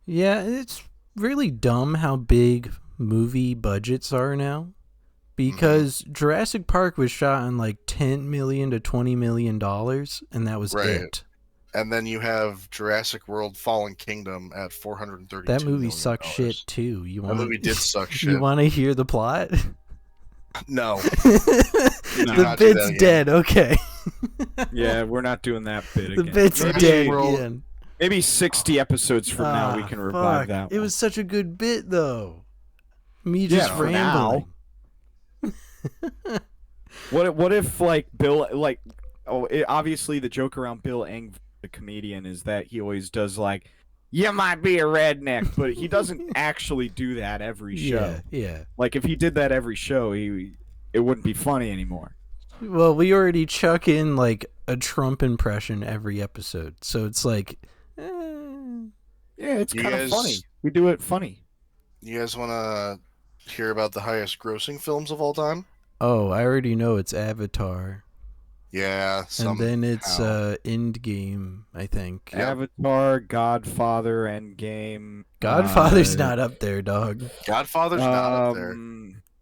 Yeah, it's really dumb how big movie budgets are now. Because Jurassic Park was shot on like $10 million to $20 million, and that was it. And then you have Jurassic World: Fallen Kingdom at $432 That movie million. sucked shit too. That movie did suck shit. You want to hear the plot? No. The bit's dead. Okay. Yeah, we're not doing that bit The again. bit's Jurassic dead World- again. Maybe 60 episodes from now we can revive Fuck. that one. It was such a good bit though. Me just for rambling. What if like Bill obviously the joke around Bill Eng, the comedian, is that he always does like, you might be a redneck, but he doesn't actually do that every show. Yeah. Like if he did that every show, it wouldn't be funny anymore. Well, we already chuck in like a Trump impression every episode, so it's like, Yeah, it's You kind of guys- funny. We do it funny. You guys want to hear about the highest grossing films of all time? oh, I already know it's Avatar, Yeah. and then it's Endgame, I think. Yeah. Avatar, Godfather, Endgame. Godfather's not up there, dog. Godfather's not up there.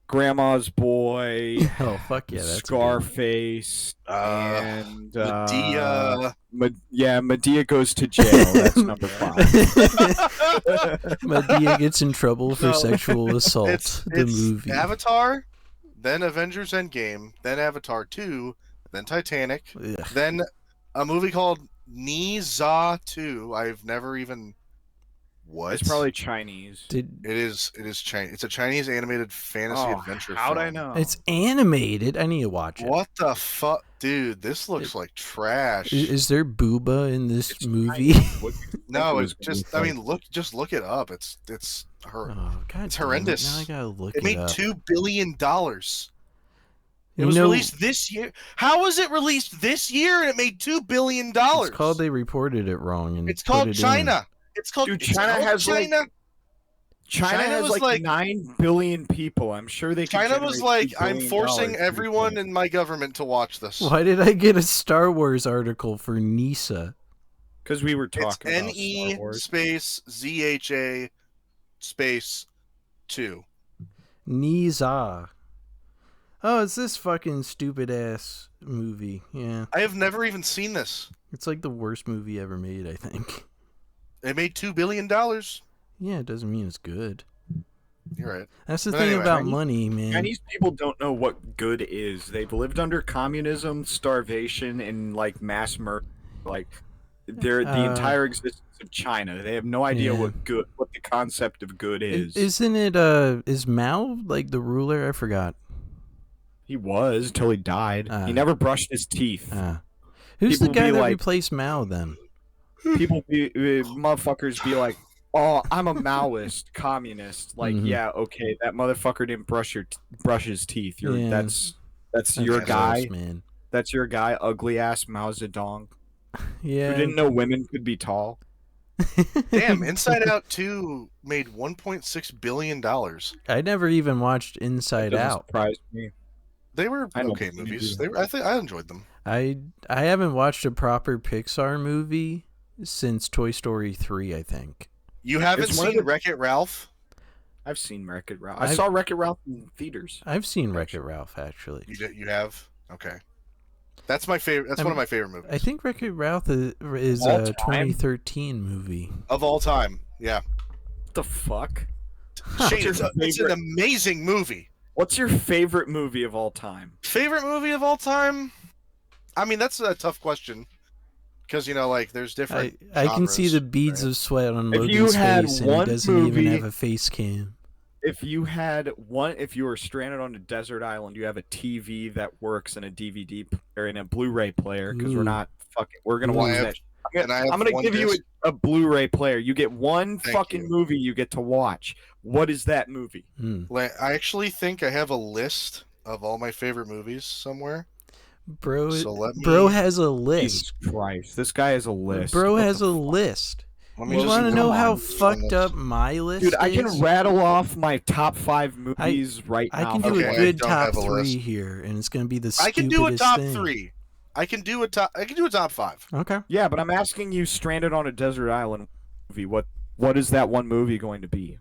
Grandma's Boy. Oh fuck yeah, that's a good Scarface. And Medea. Medea goes to jail. That's number 5. one. Medea gets in trouble for No. sexual assault. It's the movie. Avatar, then Avengers Endgame, then Avatar 2, then Titanic, Ugh. then a movie called Ni-Za 2. I've never even... What? It's probably Chinese. It is Chinese. It's a Chinese animated fantasy adventure how'd film. I know? It's animated. I need to watch it. What the fuck? Dude, this looks like trash. Is there booba in this It's movie? No, it it's was just... gonna I be mean, look it up. It's her. Oh, God It's damn it. horrendous. Now I gotta look It made up. $2 billion. It You was know- released this year. How was it released this year and it made $2 billion? It's called They Reported It Wrong. And It's put called it in. China. It's called Dude, it's China called has, like, China. China China has was like- 9 billion people. I'm sure they can China was generate like, $2 I'm billion forcing pretty everyone quick. in my government to watch this. Why did I get a Star Wars article for Nisa? Because we were It's talking about NE Star Wars. space ZHA space 2. Niza. Oh, it's this fucking stupid ass movie. Yeah. I have never even seen this. It's like the worst movie ever made, I think. It made $2 billion. Yeah, it doesn't mean it's good. You're right. That's the But thing anyway, about money, man. Chinese people don't know what good is. They've lived under communism, starvation, and like mass murder. Like they're the entire existence of China. They have no idea yeah. what the concept of good is. Isn't it is Mao like the ruler? I forgot. He was till he died. He never brushed his teeth. Who's People the guy be that like- replaced Mao then? People be motherfuckers be like, "Oh, I'm a Maoist, communist." Like, yeah, okay, that motherfucker didn't brush his teeth. Yeah. That's That's your gross, guy. man. That's your guy, ugly ass Mao Zedong, Yeah. who didn't know women could be tall. Damn, Inside Out 2 made $1.6 billion. I never even watched Inside Doesn't Out. surprise me. They were I don't okay think movies. you do. I enjoyed them. I haven't watched a proper Pixar movie since Toy Story 3, I think. You haven't It's one of seen the- Wreck-It Ralph? I've seen Wreck-It Ralph. I saw Wreck-It Ralph in theaters. I've seen Wreck-It Ralph, actually. You have? Okay. That's my favorite. That's one of my favorite movies I think Wreck-It Ralph is All a time? 2013 movie. of all time. Yeah, What the fuck? Shane, your it's an favorite? amazing movie. What's your favorite movie of all time? Favorite movie of all time? I mean, that's a tough question because like there's different. I can see genres, the beads right? of sweat on If you Logan's had face, and he one doesn't movie- even have a face cam. If you were stranded on a desert island, you have a TV that works and a DVD or in a Blu-ray player because Ooh. we're gonna Well, watch I have- that. and I have I'm gonna one give you disc. a Blu-ray player. You get one Thank fucking you. movie you get to watch. What is that movie? I actually think I have a list of all my favorite movies somewhere. Bro, So let bro me- has a list. Jesus Christ, this guy has a list. Bro What has the a fuck? list. Let me You just want to look know on how this. fucked up my list Dude, I is? can rattle off my top 5 movies right I now. can do Okay, a I good don't top have a 3 list. here, and it's gonna be the I stupidest can do a top thing. 3. I can do a top 5. Okay. Yeah, but I'm asking you, stranded on a desert island movie. What is that one movie going to be?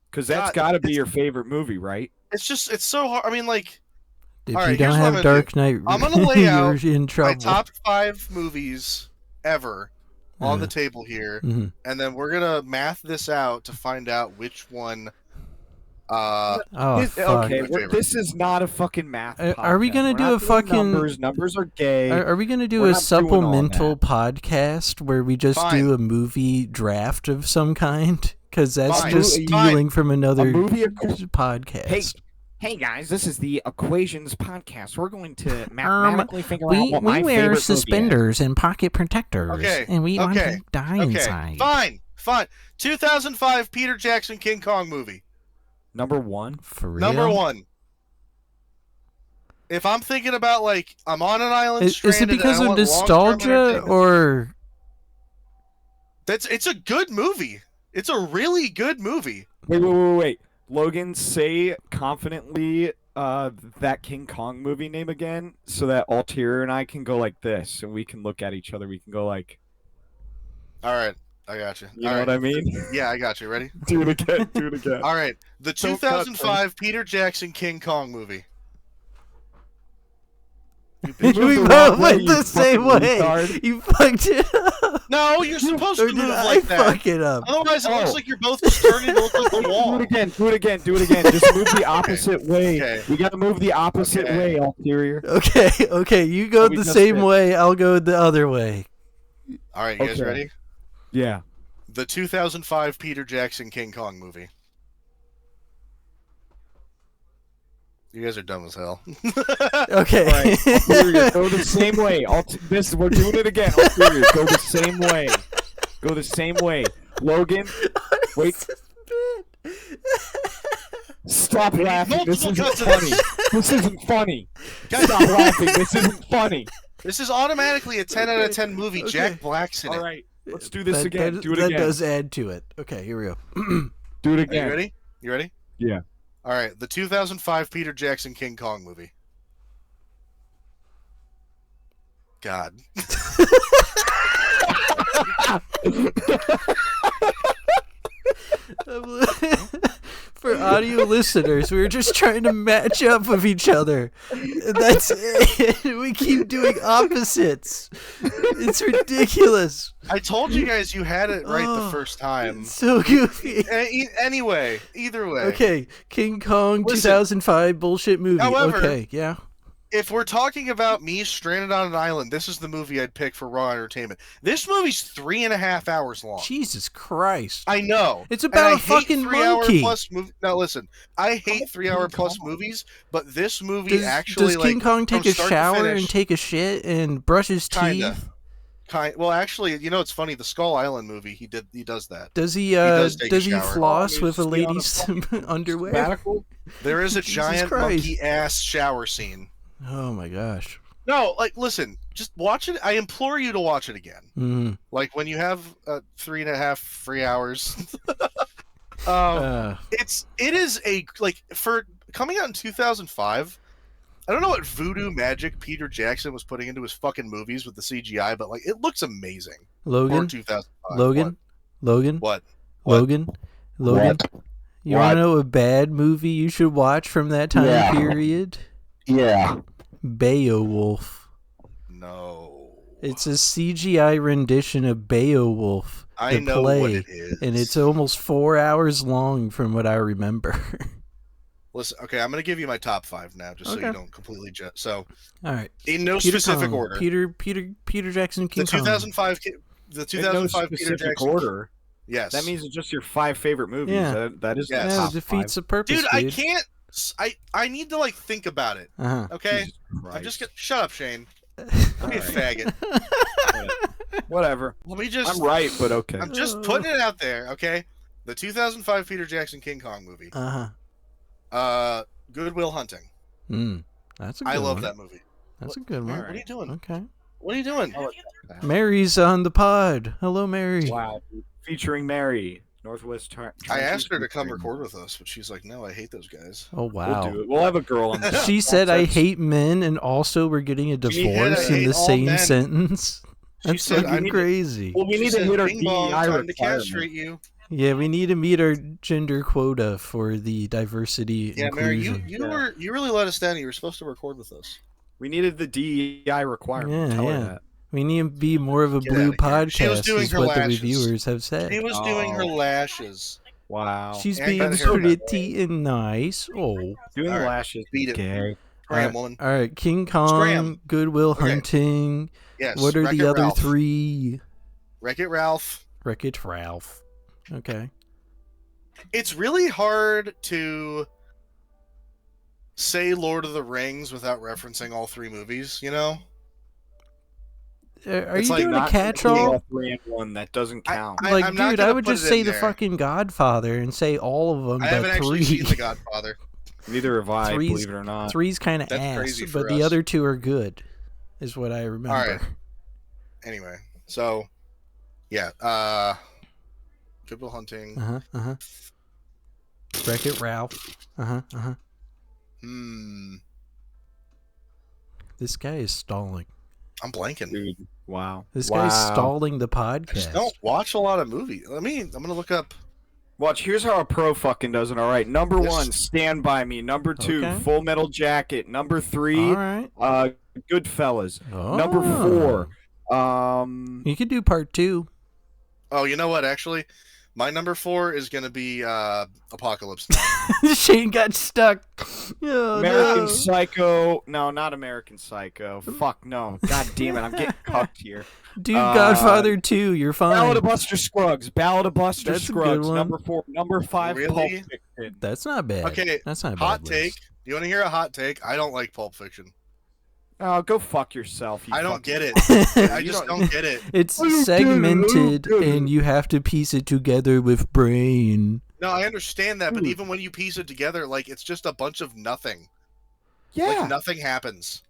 Because that's God, got to be it's- your favorite movie, right? It's so hard. I mean, like If All you right, don't here's what I'm have gonna Dark Knight, I'm gonna lay you're out in my trouble. top 5 movies ever on the Uh, table here, mhm. and then we're gonna math this out to find out which one. Oh This- fuck. okay, My favorite. this is not a fucking math. Are we podcast. gonna We're do not a doing fucking- numbers? Numbers are gay. Are we gonna do We're a not doing all supplemental podcast where we just Fine. do a movie draft of some kind? Because that's Fine. just Fine. stealing from another A movie podcast. Hey guys, this is the Equations podcast. We're going to Um, mathematically figure out what my favorite movie is. and pocket protectors, Okay, and we want to die Okay, fine. 2005 Peter Jackson King Kong movie. Number 1. For real? Number 1. If I'm thinking about like I'm on an island Is it stranded, because and I of want long-term nostalgia entertainment- or? it's a good movie. It's a really good movie. Wait. Logan, say confidently that King Kong movie name again so that Altier and I can go like this and we can look at each other. We can go like, All right, I got you. you know what I mean? Yeah, I got you. Ready? Do it again. All right, the Don't cut, 2005 Peter Jackson King Kong movie. You We moved the both wrong way, went you the same fucking way. retard. You fucked it up. No, you're supposed Or to did move I like that. fuck it up? Otherwise, it looks Oh. like you're both just turning to look like the Do wall. it again. Just move the opposite way. Okay. We gotta move the opposite Okay. way, Ulterior. Okay. You go We the just same did. way. I'll go the other way. All right, you guys Okay. ready? Yeah. The 2005 Peter Jackson King Kong movie. You guys are dumb as hell. Okay. All right. Ulterior, go the same way. We're doing it again. Ulterior, go the same way. Go the same way. Logan, wait. Stop laughing. This multiple isn't cuts of funny. This isn't funny. Guys, Stop laughing. This isn't funny. this is automatically a 10 out of 10 movie. Okay. Jack Black's in it. All right. Let's do this That- again. that- Do it that again. does add to it. Okay, here we go. Do it Are you again. ready? You ready? Yeah. All right, the 2005 Peter Jackson King Kong movie. God. For audio listeners, we were just trying to match up with each other. That's it. We keep doing opposites. It's ridiculous. I told you guys you had it right the first time. It's so goofy. Anyway, either way. Okay, King Kong Listen, 2005 bullshit movie. however, okay, yeah. If we're talking about me stranded on an island, this is the movie I'd pick for raw entertainment. This movie's 3.5 hours long. Jesus Christ. I know. It's about a fucking monkey. Now listen, I hate 3-hour plus movies, but this movie actually does King Kong take a shower and take a shit and brush his Kinda. teeth? Well, actually, you know it's funny. The Skull Island movie, he does that. Does he does take a does he shower. floss with a lady's underwear? There is a Jesus giant Christ. monkey ass shower scene. Oh my gosh. No, like listen, just watch it. I implore you to watch it again. Mm. Like when you have 3.5 free hours. It is a like for coming out in 2005. I don't know what voodoo magic Peter Jackson was putting into his fucking movies with the CGI, but like it looks amazing. Logan. For 2005. Logan. Logan. What? Logan. Logan. You want to know a bad movie you should watch from that time period? Yeah. Beowulf. No. It's a CGI rendition of Beowulf. I know play, what it is. And it's almost 4 hours long from what I remember. Listen, okay, I'm going to give you my top 5 now, just so you don't completely so. All right. In no Peter specific Kong. order. Peter Jackson King the Kong. 2005 Peter Jackson order. Yes. That means it's just your 5 favorite movies. Yeah. That is Yes. the top defeats 5. the purpose, Dude, I can't. I need to like think about it. Uh-huh. Okay, I'm just gonna shut up, Shane. Don't be a faggot. Whatever. Let me just. I'm right, but okay. I'm just putting it out there. Okay, the 2005 Peter Jackson King Kong movie. Good Will Hunting. That's a good I love one. that movie. That's a good one. What are you doing? Okay. What are you doing? Mary's on the pod. Hello, Mary. Wow. Featuring Mary. Northwest. I asked her to come record with us, but she's like, "No, I hate those guys." Oh wow. We'll do it. We'll have a girl on. The She said, "I hate men," and also we're getting a divorce in the same sentence. That's said, fucking crazy. Well, we need to hit our DEI time to requirement. castrate you. Yeah, we need to meet our gender quota for the diversity Yeah, Mary, inclusion. you really let us down. You were supposed to record with us. We needed the DEI requirement. Tell her that. We need to be more of a Get blue outta here. She was podcast, doing is her what the lashes. reviewers have said. She was doing her lashes. Wow. She's And being got her haircut. pretty and nice. Oh. Doing All right. lashes. Beat it. Okay. Scram, woman. All right, King Kong, Scram. Goodwill Okay. Hunting. Yes. What are Wreck-It the other Ralph. 3? Wreck-It Ralph. Wreck-It Ralph. Okay. It's really hard to say Lord of the Rings without referencing all 3 movies, you know? Are It's you like doing a Not catch-all? 3 and 1 that doesn't count. Like, I'm not dude, gonna I would put just it say in The there. fucking Godfather and say all of them, I haven't but actually 3. seen The Godfather. Neither have I, Three's- believe it or not. 3's kind of That's ass, crazy for but the us. other 2 are good, is what I remember. All right. Anyway, so, yeah. Good Will Hunting. Uh-huh. Wreck-It Ralph. Uh-huh. This guy is stalling. I'm blanking. Dude, wow. This guy's stalling the I just podcast. don't watch a lot of movies. I'm gonna look up. Watch, here's how a pro fucking does it, all right? Number Yes. 1, Stand By Me. Number 2, Okay. Full Metal Jacket. Number 3, All right. Goodfellas. Oh. Number 4, You could do part 2. Oh, you know what? Actually, my number 4 is gonna be Apocalypse Now. Shane got stuck. Oh, American no. Psycho. No, not American Psycho. Fuck no. God damn it, I'm getting cucked here. Dude, Godfather 2, you're fine. Ballad of Buster Scruggs. Ballad of Buster That's a good Scruggs. one. Number 4. Number 5, Really? Pulp Fiction. That's not bad. Okay, That's not a hot bad take. list. You want to hear a hot take? I don't like Pulp Fiction. Oh, go fuck yourself. You I don't fucking- get it. I just don't get it. It's segmented, and you have to piece it together with brain. No, I understand that, but Dude. even when you piece it together, like it's just a bunch of nothing. Yeah. Like nothing happens.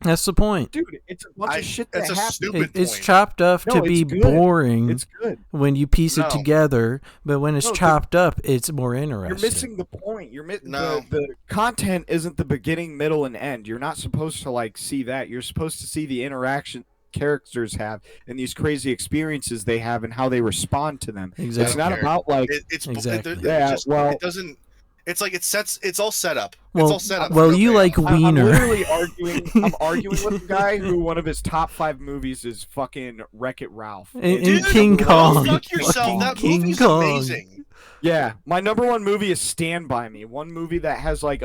That's the point. Dude, it's a bunch of shit that It's a happens. stupid It's point. chopped up No, to it's be good. boring It's good. when you piece it No. together, but when it's No, the- chopped up, it's more interesting. You're missing the point. No. The content isn't the beginning, middle, and end. You're not supposed to like see that. You're supposed to see the interaction characters have and these crazy experiences they have and how they respond to them. Exactly. It's not about like Exactly. It doesn't. It's like it's all set up. Well, it's all set up. well, for no you payoff. like I'm Wiener. literally arguing. I'm arguing with the guy who one of his top 5 movies is fucking Wreck-It Ralph. And Dude, King Kong. Fuck yourself. Fucking That King movie's Kong. amazing. Yeah, my number 1 movie is Stand By Me. One movie that has like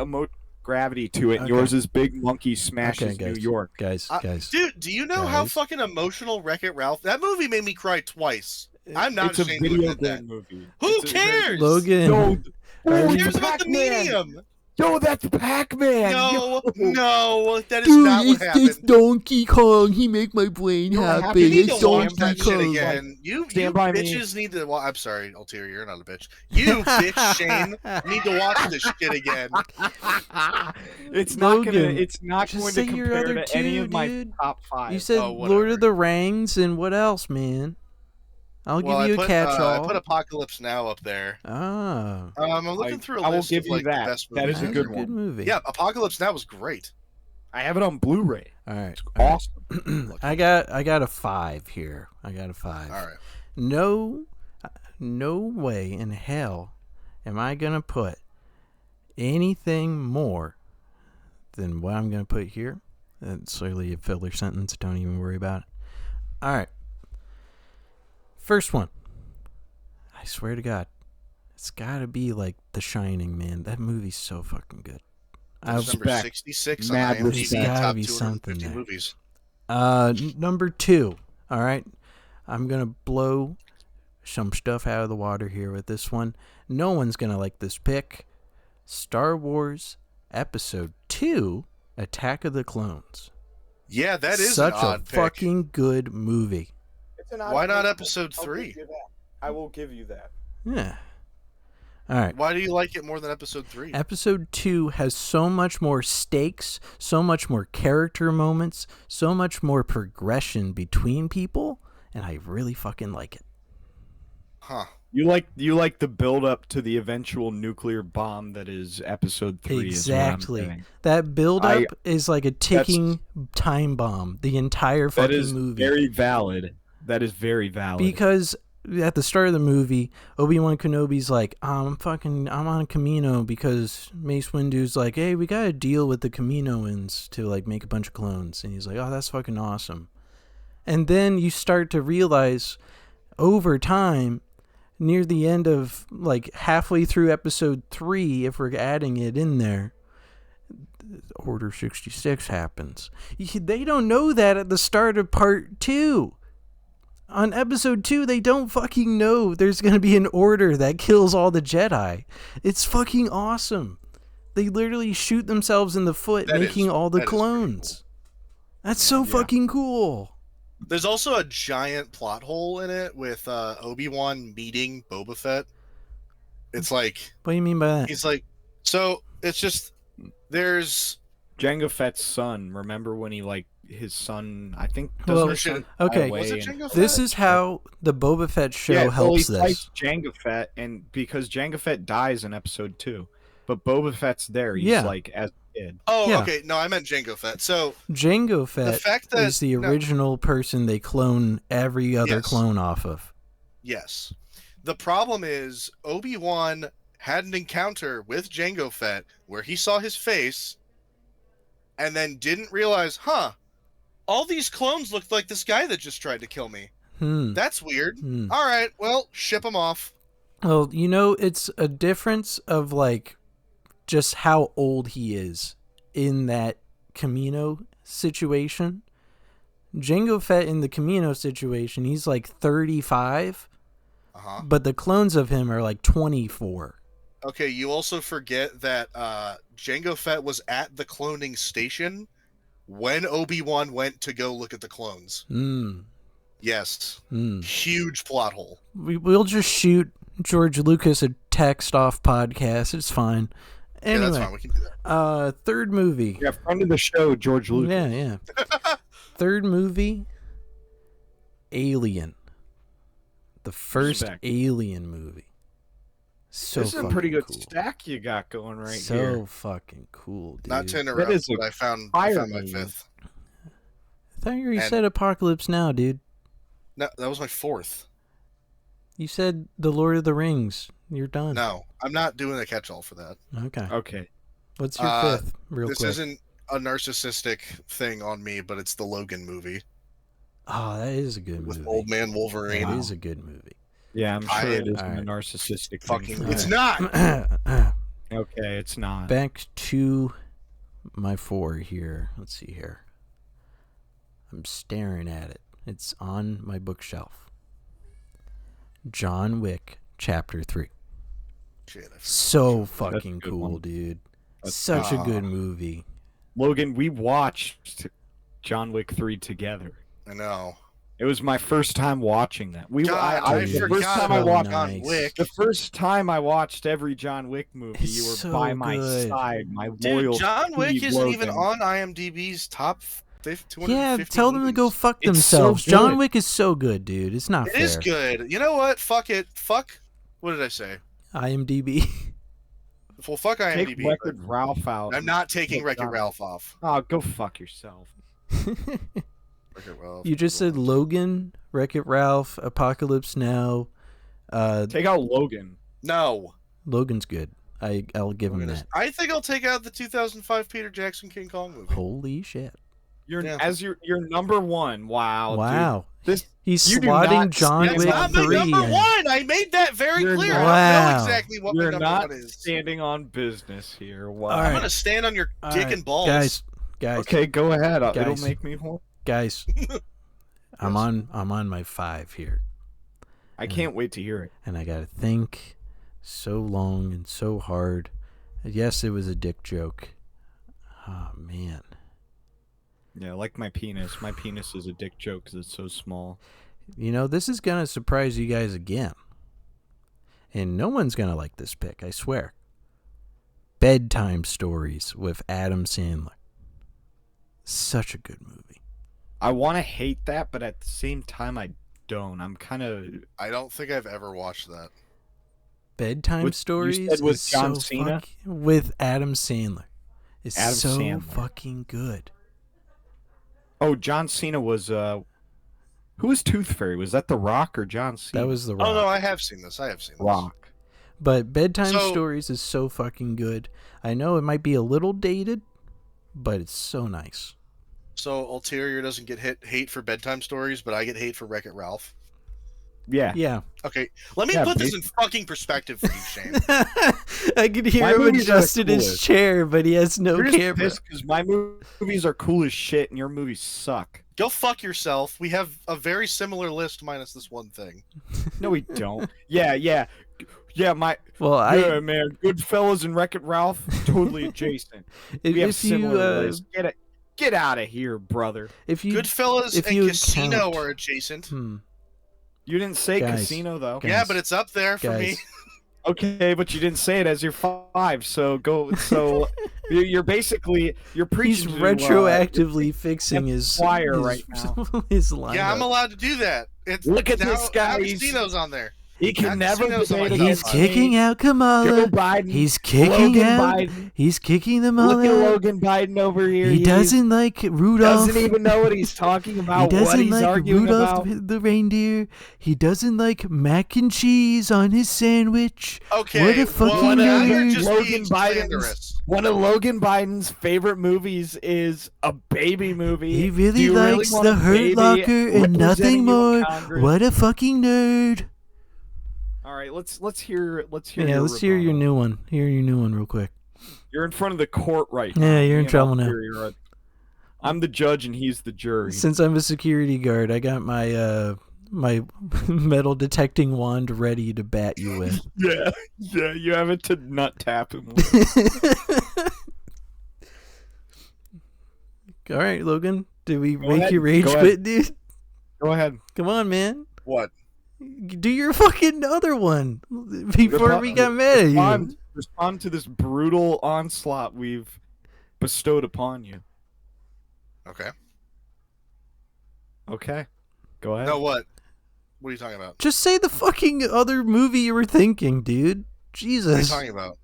gravity to it. And Okay. yours is Big Monkey Smashes Okay, guys. New York. Guys. Dude, do you know how Guys. fucking emotional Wreck-It Ralph? That movie made me cry twice. I'm not It's a ashamed to video admit that. game movie. Who It's a- cares? Logan. Yo, Who oh, cares about the Pac-Man. medium? Yo, that's Pac-Man. No, Yo. no, that is not what happened. Donkey Kong. He make my brain You know what You happened? need It's to watch Donkey that shit Kong. again. You Stand By Me. bitches need to. Well, I'm sorry, Altier, you're not a bitch. You bitch, Shane, need to watch this shit again. It's not Logan, gonna. It's not just going say to your compare other to any two, of my dude. top 5. You said Oh, Lord whatever. of the Rings and what else, man? I'll Well, give you I a put, I catch-all. put Apocalypse Now up there. Ah, I'm looking through a I will list give of you like that. the best That movies. is a that's good good one. movie. Yeah, Apocalypse Now was great. I have it on Blu-ray. All right. It's all right. awesome. I got a 5 here. I got a 5. All right. No way in hell am I gonna put anything more than what I'm gonna put here. That's solely a filler sentence. Don't even worry about it. All right. First one. I swear to God, it's gotta be like The Shining, man. That movie's so fucking good. That's number respect. 66 Mad on IMDb, respect. Gotta top be something 250 there. movies. Number 2. All right. I'm going to blow some stuff out of the water here with this one. No one's going to like this pick. Star Wars Episode 2, Attack of the Clones. Yeah, that is such an odd a pick. fucking good movie. Why not Episode 3? I will give you that. Yeah. All right. Why do you like it more than Episode 3? Episode 2 has so much more stakes, so much more character moments, so much more progression between people, and I really fucking like it. Huh. You like the build up to the eventual nuclear bomb that is Episode 3. Exactly. Is what I'm saying. That build up is like a ticking time bomb. The entire That fucking is movie. very valid. That is very valid. Because at the start of the movie, Obi-Wan Kenobi's like, I'm on Camino because Mace Windu's like, hey, we gotta deal with the Kaminoans to like make a bunch of clones. And he's like, oh, that's fucking awesome. And then you start to realize over time, near the end of like halfway through Episode 3, if we're adding it in there, Order 66 happens. They don't know that at the start of Part 2. On Episode 2, they don't fucking know there's going to be an order that kills all the Jedi. It's fucking awesome. They literally shoot themselves in the foot making all the that is pretty clones. That's so Yeah. fucking cool. There's also a giant plot hole in it with Obi-Wan meeting Boba Fett. It's like, What do you mean by that? he's like, so it's just, there's, Jango Fett's son. Remember when he like his son? I think Well, doesn't his son okay. die away Was it and- Jango Fett? This is how the Boba Fett show well, helps he this. fights Jango Fett, and because Jango Fett dies in Episode 2, but Boba Fett's there. He's Yeah. like as a kid. oh, Yeah. okay, no, I meant Jango Fett. So, Jango Fett fact that- is the no. original person they clone every other Yes. clone off of. yes. The problem is, Obi-Wan had an encounter with Jango Fett where he saw his face and then didn't realize, all these clones looked like this guy that just tried to kill me. That's weird. All right, well, ship him off. Well, it's a difference of like just how old he is in that Camino situation. Jango Fett in the Camino situation, he's like 35, Uh-huh. but the clones of him are like 24. Okay, you also forget that Jango Fett was at the cloning station when Obi-Wan went to go look at the clones. Yes. Huge plot hole. We'll just shoot George Lucas a text off podcast. It's fine. Anyway, Yeah, that's fine. We can do that. third movie. Yeah, friend of the show, George Lucas. Yeah. Third movie, Alien. The first Respect. Alien movie. So This is a fucking pretty good cool. stack you got going right so here. fucking cool, dude. Not to That interrupt, is a but I found fire my movie. fifth. thought you already And- said Apocalypse Now, dude. No, that was my fourth. You said The Lord of the Rings. You're done. No, I'm not doing a catch-all for that. Okay. Okay. What's your fifth, real This quick? isn't a narcissistic thing on me, but it's the Logan movie Oh, that is a good with movie. Old Man Wolverine. That is a good movie. Yeah, I'm sure it is a Alright. narcissistic Fucking, thing. it's Alright. not. Okay, it's not. Back to my 4 here. Let's see here. I'm staring at it. It's on my bookshelf. John Wick, Chapter 3. Shit, I forgot. So fucking good cool, one. dude. That's- Such a good movie. Logan, we watched John Wick 3 together. I know. It was my first time watching that. God, I the forgot first time about I watched John nice. Wick. the first time I watched every John Wick movie, It's you were so by my good. side, my Dude, loyal John Wick Steve isn't even Logan. on IMDb's top 250 Yeah, tell them to go movies. fuck It's so themselves. John good. Wick is so good, dude. It's not It fair. is good. You know what? Fuck it. Fuck. What did I say? IMDb. Well, fuck Take IMDb. Wreck-It Ralph out. I'm not taking Take Wreck-It John- Ralph off. Oh, go fuck yourself. Wreck-It Ralph. You just said Logan, Wreck-It Ralph, Apocalypse Now. Take out Logan. No. Logan's good. I'll give him that. I think I'll take out the 2005 Peter Jackson King Kong movie. Holy shit! You're Yeah. as your number one. Wow. Wow. Dude. This He's you do slotting not John stand That's Wick not my 3 number in. one. I made that very You're clear. not- I don't Wow. know exactly what my you're number not one is. standing on business here. Wow. All I'm right. gonna stand on your All dick right, and balls. guys. Okay, go ahead. It'll Guys. make me horny. Guys. I'm on my 5 here, I can't wait to hear it. and I gotta think so long and so hard. Yes, it was a dick joke. Oh man. Yeah, like my penis. My penis is a dick joke because it's so small. You know, this is gonna surprise you guys again. And no one's gonna like this pick, I swear. Bedtime Stories with Adam Sandler. Such a good movie. I want to hate that, but at the same time, I don't. I'm kind of. I don't think I've ever watched that. Bedtime With- you Stories said with is John so Cena? with Adam Sandler. It's Adam so Sandler. fucking good. Oh, John Cena was. Who was Tooth Fairy? Was that The Rock or John Cena? That was The Rock. Oh no, I have seen this. I have seen this. Rock. But Bedtime So- Stories is so fucking good. I know it might be a little dated, but it's so nice. So Ulterior doesn't get hate for bedtime stories, but I get hate for Wreck-It Ralph. Yeah. Yeah. Okay, let me Yeah, put this in fucking perspective for you, Shane. I could hear My him movies are adjust in his coolest. chair, but he has no You're just camera. pissed because my movies are cool as shit and your movies suck. Go fuck yourself. We have a very similar list minus this one thing. No, we don't. Yeah. My Well, yeah, man. Goodfellas and Wreck-It Ralph totally adjacent. We have if similar you lists. Get out of here, brother. if you Goodfellas if and you Casino count- are adjacent. You didn't say Guys. Casino though. Guys. Yeah, but it's up there for me. guys, Okay, but you didn't say it as your 5. So go. So you're basically you're he's preaching. retroactively fixing his Wire right now. his lineup. Yeah, I'm allowed to do that. It's Look at now, this guy, he's- Casino's on there. He can never Casinos on my debate top He's five. against kicking me. out Joe Kamala. Biden. He's kicking Logan out. Biden. He's kicking them all Look at out. Logan Biden over here. He doesn't like Rudolph. Doesn't even know what he's talking He about. What doesn't he's like arguing Rudolph about. the reindeer. He doesn't like mac and cheese on his sandwich. Okay, What a fucking well, now you're nerd. just Logan being Biden's- slanderous. One of Logan Biden's favorite movies is a baby movie. He Do really you likes want the a Hurt baby Locker and representing nothing you in more. Congress? What a fucking nerd. All right, let's hear Yeah, let's hear your rebuttal. new one. Hear your new one real quick. You're in front of the court right now. Yeah, you're in Me and trouble now. Alfred are- I'm the judge and he's the jury. Since I'm a security guard, I got my my metal detecting wand ready to bat you with. Yeah, you have it to nut tap him with. All right, Logan. Did we Go make ahead. you rage Go quit, dude? Go ahead. Come on, man. What? Do your fucking other one before we got mad at you. Respond to this brutal onslaught we've bestowed upon you. Okay. Okay, go ahead. No, what? What are you talking about? Just say the fucking other movie you were thinking, dude. What are you Jesus. talking about?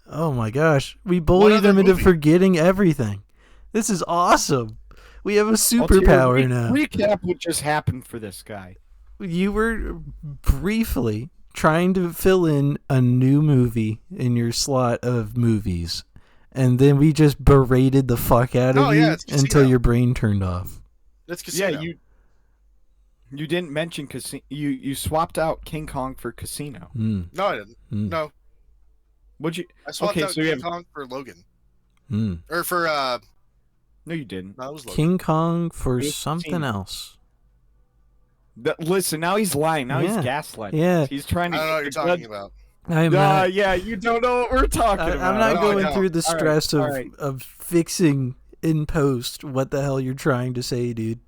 Oh my gosh. We bullied other them into movie? forgetting everything. This is awesome. We have a I'll superpower now. Recap what just happened for this guy. You were briefly trying to fill in a new movie in your slot of movies, and then we just berated the fuck out of you it's Casino. until your brain turned off. That's Casino. Yeah, you didn't mention Casino. You swapped out King Kong for Casino. Mm. No, I didn't. Mm. No, Would you? I swapped Okay, out so you King have- Kong for Logan. Mm. Or for, No, you didn't. no, it was Logan. King Kong for It's something Casino. else. Listen, now he's lying. Now Yeah. he's gaslighting. Yeah. He's trying I to. don't know what you're talking about. I am not. Yeah, you don't know what we're talking about. I'm not No, I going don't. through the All right, stress all right. of fixing in post what the hell you're trying to say, dude.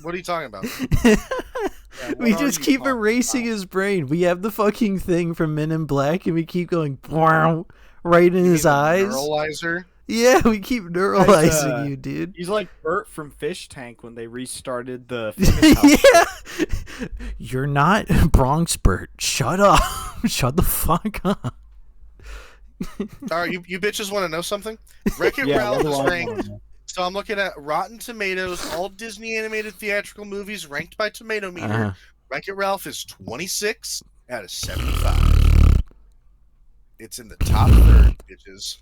What are you talking about? We what are just you keep talking erasing about? his brain. We have the fucking thing from Men in Black, and we keep going wow, right in his You mean the eyes. Neuralizer? Yeah, we keep neuralizing Guys, you, dude. He's like Bert from Fish Tank when they restarted the. famous house. Yeah, you're not Bronx Bert. Shut up. Shut the fuck up. All right, you bitches want to know something? Wreck-It Yeah, Ralph what do is I ranked. wanna know? So I'm looking at Rotten Tomatoes, all Disney animated theatrical movies ranked by Tomato Meter. Uh-huh. Wreck-It Ralph is 26 out of 75. It's in the top third, bitches.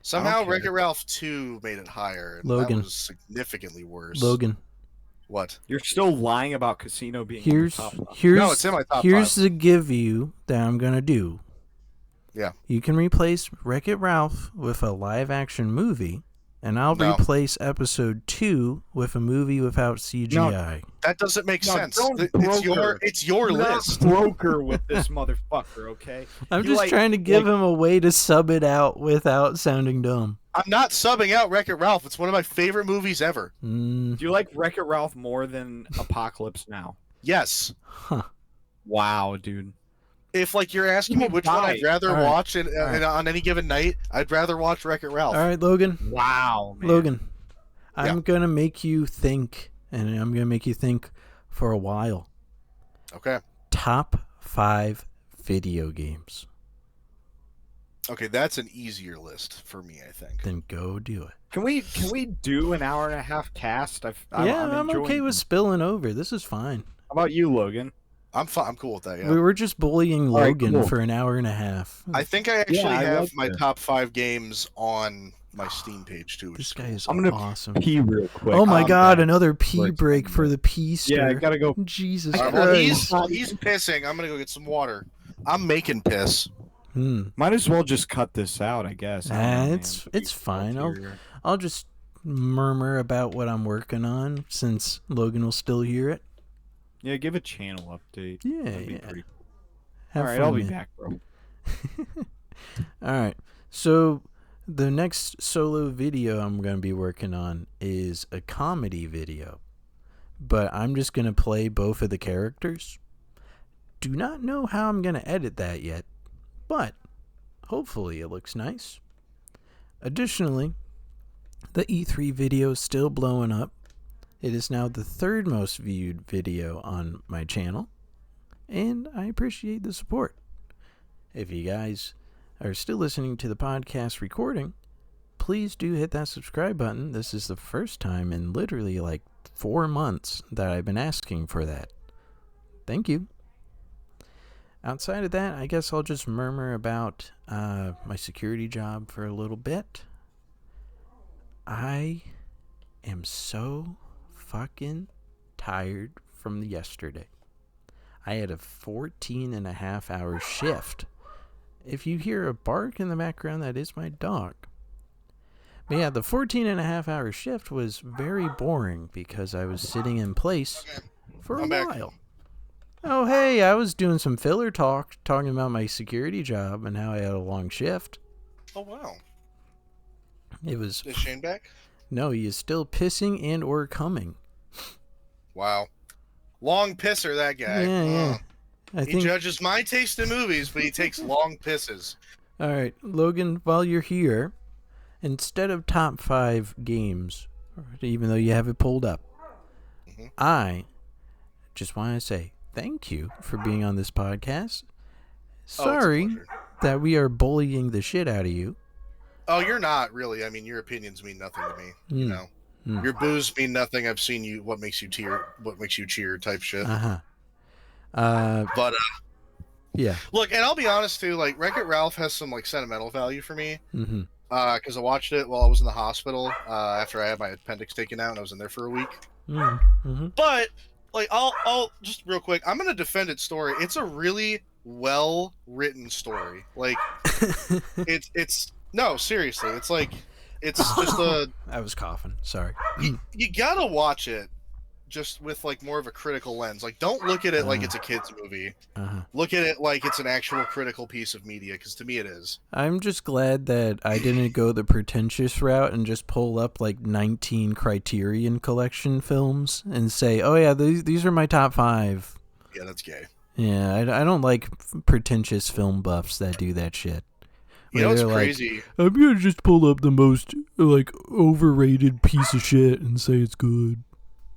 Somehow Okay. Wreck-It Ralph 2 made it higher. And Logan. That was significantly worse. Logan, What? You're still lying about Casino being here's on the top. here's No, it's in my top here's 5. the give you that I'm gonna do. Yeah. You can replace Wreck-It Ralph with a live action movie, and I'll No. replace episode 2 with a movie without CGI. That doesn't make No, sense. don't It's your Not list. broker with this motherfucker, okay? I'm You just like- trying to give like- him a way to sub it out without sounding dumb. I'm not subbing out Wreck-It Ralph. It's one of my favorite movies ever. Mm, Do you like Wreck-It Ralph more than Apocalypse Now? Yes. huh. Wow, dude. If like you're asking me People which one die. I'd rather All right. watch All right. on any given night, I'd rather watch Wreck-It Ralph. All right, Logan. Wow, man. Logan, I'm Yeah. gonna make you think, and I'm gonna make you think for a while. Okay. Top 5 video games. Okay, that's an easier list for me, I think. Then go do it. Can we do an hour and a half cast? I'm I'm okay enjoying with it. spilling over. This is fine. How about you, Logan? I'm cool with that. Yeah. We were just bullying All right, Logan cool. for an hour and a half. I think I actually I have like my that. top 5 games on my Steam page too. Which This is guy cool. is I'm gonna awesome. Pee real quick. Oh my I'm god, back. another pee Like, break for the pee Yeah, I stir. gotta go. Jesus All right, well, Christ. he's pissing. I'm gonna go get some water. I'm making piss. Might as well just cut this out, I guess. I don't know, man. It's fine. Ulterior. I'll just murmur about what I'm working on since Logan will still hear it. Yeah, give a channel update. Yeah, That'd be yeah. pretty. Have All right, fun, I'll be man. back, bro. All right. So the next solo video I'm going to be working on is a comedy video. But I'm just going to play both of the characters. Do not know how I'm going to edit that yet, but hopefully it looks nice. Additionally, the E3 video is still blowing up. It is now the 3rd most viewed video on my channel, and I appreciate the support. If you guys are still listening to the podcast recording, please do hit that subscribe button. This is the first time in literally like 4 months that I've been asking for that. Thank you. Outside of that, I guess I'll just murmur about my security job for a little bit. I am so fucking tired from yesterday. I had a 14.5-hour shift. If you hear a bark in the background, that is my dog. But yeah, the 14.5-hour shift was very boring because I was sitting in place for a I'm back. while. Oh, hey, I was doing some filler talk, talking about my security job and how I had a long shift. Oh wow. It was... Is Shane back? No, he is still pissing and or coming. Wow. Long pisser, that guy. Yeah, yeah. I He think... judges my taste in movies, but he takes long pisses. All right, Logan, while you're here, instead of top 5 games, even though you have it pulled up, Mhm. I just want to say thank you for being on this podcast. Oh, it's a Sorry pleasure. that we are bullying the shit out of you, Oh, you're not really. I mean, your opinions mean nothing to me. You know, your boos mean nothing. I've seen you. What makes you cheer type shit. Uh-huh. But Yeah. look, and I'll be honest too. Like Wreck-It Ralph has some like sentimental value for me. Mm-hmm. Because I watched it while I was in the hospital after I had my appendix taken out, and I was in there for a week. Mm-hmm. But like, I'll just real quick. I'm gonna defend its story. It's a really well written story. Like, it's no, seriously. It's like, it's just a. I was coughing. Sorry. You gotta watch it, just with like more of a critical lens. Like, don't look at it like it's a kids movie. Look at it like it's an actual critical piece of media, because to me it is. I'm just glad that I didn't go the pretentious route and just pull up like 19 Criterion Collection films and say, oh yeah, these are my top 5. Yeah, that's gay. Yeah, I don't like pretentious film buffs that do that shit. You know what's Like, crazy? I'm gonna just pull up the most like overrated piece of shit and say it's good.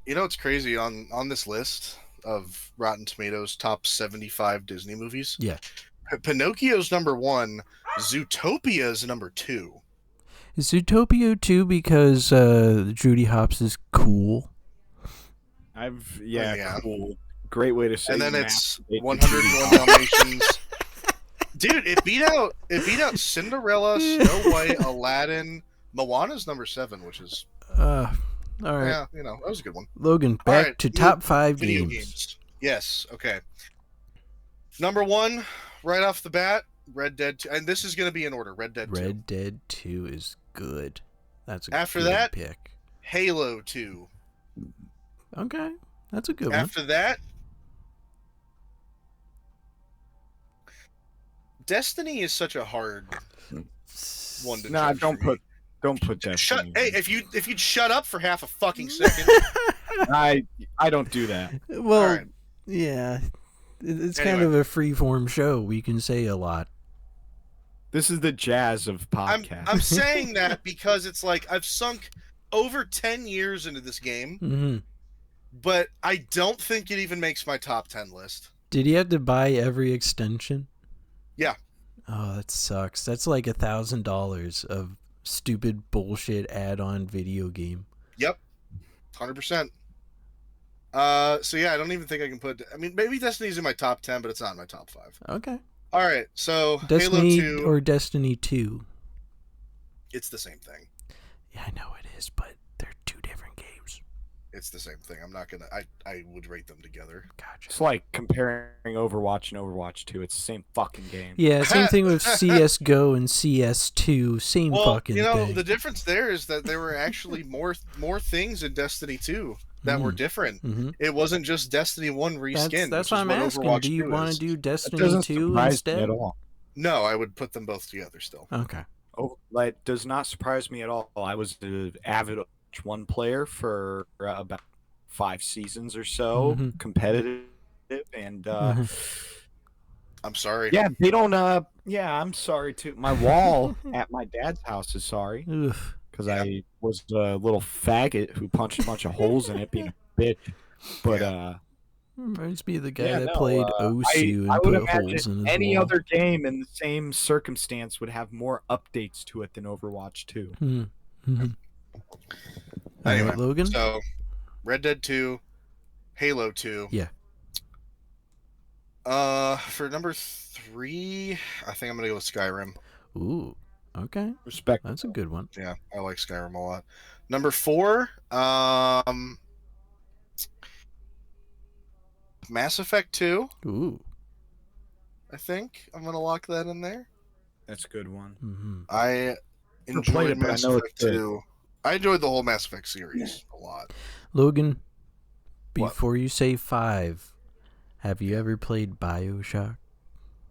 You know what's crazy on this list of Rotten Tomatoes top 75 Disney movies? Yeah. Pinocchio's number 1, Zootopia's number 2. Is Zootopia 2 because Judy Hopps is cool? Cool. Great way to say. And then it's 101 Dalmatians. Dude, it beat out Cinderella, Snow White, Aladdin. Moana's number 7, which is all right. yeah, you know, that was a good one. Logan, back right, to top 5 Video games. Yes, okay. Number 1, right off the bat, Red Dead 2, and this is going to be in order. Red Dead 2. Red Dead 2 is good. That's a After good that, pick. Halo 2. Okay, that's a good one. After that, Destiny is such a hard one to Nah, judge don't for me. put Destiny. Hey, if you'd shut up for half a fucking second. I don't do that. Well, All right. yeah, it's Anyway. kind of a free-form show. We can say a lot. This is the jazz of podcasts. I'm saying that because it's like I've sunk over 10 years into this game, Mm-hmm. but I don't think it even makes my top 10 list. Did you have to buy every extension? Yeah. Oh, that sucks. That's like $1,000 of stupid bullshit add-on video game. Yep. 100%. So yeah, I don't even think I can put. I mean, maybe Destiny's in my top 10, but it's not in my top 5. Okay. All right, so Destiny Halo 2. or Destiny 2? It's the same thing. Yeah, I know it is, but they're 2 different games. It's the same thing. I'm not gonna. I would rate them together. Gotcha. It's like comparing Overwatch and Overwatch 2. It's the same fucking game. Yeah, same thing with CS:GO and CS2. Same fucking you know, thing. the difference there is that there were actually more things in Destiny 2 that were different. Mm-hmm. It wasn't just Destiny 1 reskin. That's which what is I'm asking. Overwatch Do you 2 want is. to do It Destiny doesn't 2 surprise me instead? at all. No, I would put them both together still. Okay. That does not surprise me at all. I was an avid Overwatch 1 player for about 5 seasons or so, competitive, and I'm sorry. yeah, they don't. Yeah, I'm sorry too. My wall at my dad's house is sorry Oof. because I was a little faggot who punched a bunch of holes in it, being a bitch. But Reminds me of the guy yeah, that no, played Osu and I would put holes in imagine his any wall. other game in the same circumstance would have more updates to it than Overwatch 2. Mm-hmm. Anyway, Logan? So, Red Dead 2, Halo 2. Yeah. For number 3, I think I'm gonna go with Skyrim. Ooh. Okay. Respect. That's a good one. Yeah, I like Skyrim a lot. Number 4, Mass Effect 2. Ooh. I think I'm gonna lock that in there. That's a good one. Mm-hmm. I Never played enjoyed it, but I Mass know Effect it's good. 2. I enjoyed the whole Mass Effect series a lot. Logan, What? before you say 5, have you ever played BioShock?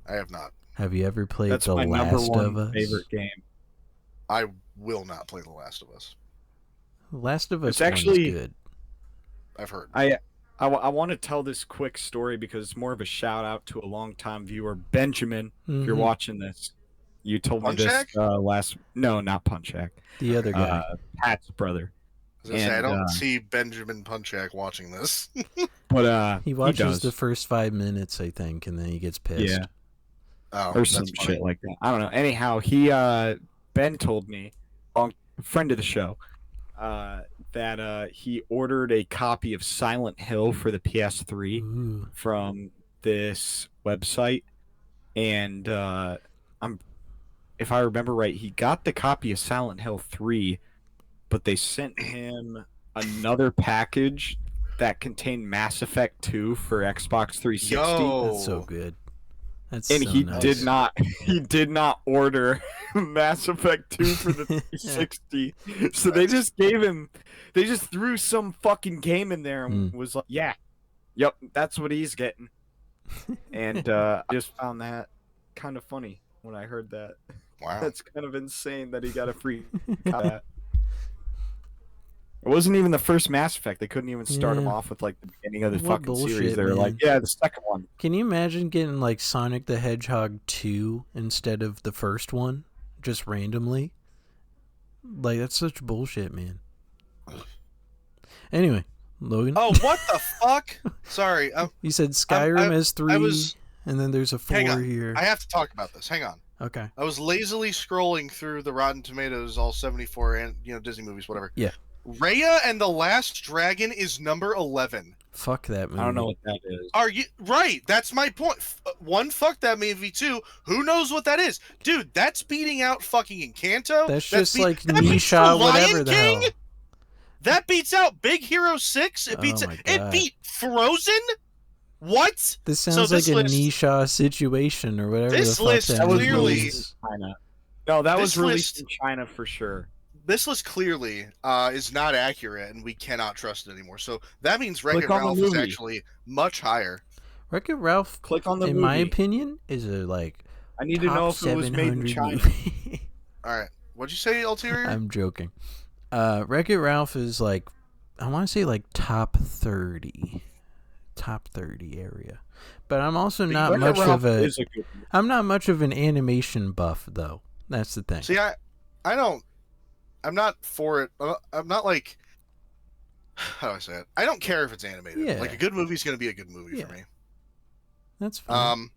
I have not. Have you ever played That's The my Last number of one Us? favorite game. I will not play The Last of Us. The Last of Us It's actually- one's good. I've heard. I want to tell this quick story because it's more of a shout out to a longtime viewer, Benjamin. If you're Mhm. watching this, you told me this Punchak? last. No, not Punchak. The other guy. Pat's brother. I was gonna say, I and, don't see Benjamin Punchak watching this. But he watches does. the first 5 minutes, I think, and then he gets pissed. Yeah. Oh, or some that's funny. shit like that. I don't know. Anyhow, he Ben told me, a friend of the show, that he ordered a copy of Silent Hill for the PS3 Ooh. from this website, and if I remember right, he got the copy of Silent Hill 3, but they sent him another package that contained Mass Effect 2 for Xbox 360. Yo. That's so good. That's And so he nice. did not order Mass Effect 2 for the 360. So they just threw some fucking game in there and was like, yeah, yep, that's what he's getting. And I just found that kind of funny when I heard that. Wow. That's kind of insane that he got a free copy. It wasn't even the first Mass Effect. They couldn't even start him off with like the beginning of the What fucking series. bullshit, They were man. like, yeah, the second one. Can you imagine getting like Sonic the Hedgehog 2 instead of the first one, just randomly? Like, that's such bullshit, man. Anyway, Logan. Oh, what the fuck? Sorry. You said Skyrim has 3, was- and then there's a 4 Hang on. here. I have to talk about this. Hang on. Okay. I was lazily scrolling through the Rotten Tomatoes, all 74 and Disney movies, whatever. Yeah. Raya and the Last Dragon is number 11. Fuck that movie. I don't know what that is. Are you right? That's my point. One, fuck that movie. Two, who knows what that is, dude? That's beating out fucking Encanto. That's just like that beats Nisha, The whatever Lion the King? hell. That beats out Big Hero 6. It beats Oh my it God. beat Frozen. What? This So sounds this like a list- Nisha situation or whatever This the fuck list that clearly- movie is. China. No, that was This released list- in China for sure. This list clearly is not accurate, and we cannot trust it anymore. So that means Click Wreck-It on the Ralph is movie. actually much higher. Wreck-It Ralph, Click on the in movie. my opinion, is a like I need to top know if it was made in 700 China. movie. All right, what'd you say, Ulterior? I'm joking. Wreck-It Ralph is like, I want to say like top 30 area. But I'm also not Wreck-It much Ralph of a. is a good movie. I'm not much of an animation buff though. That's the thing. See, I'm not for it. I'm not like, how do I say it? I don't care if it's animated. Yeah. Like a good movie's gonna be a good movie Yeah. for me. That's fine. Um,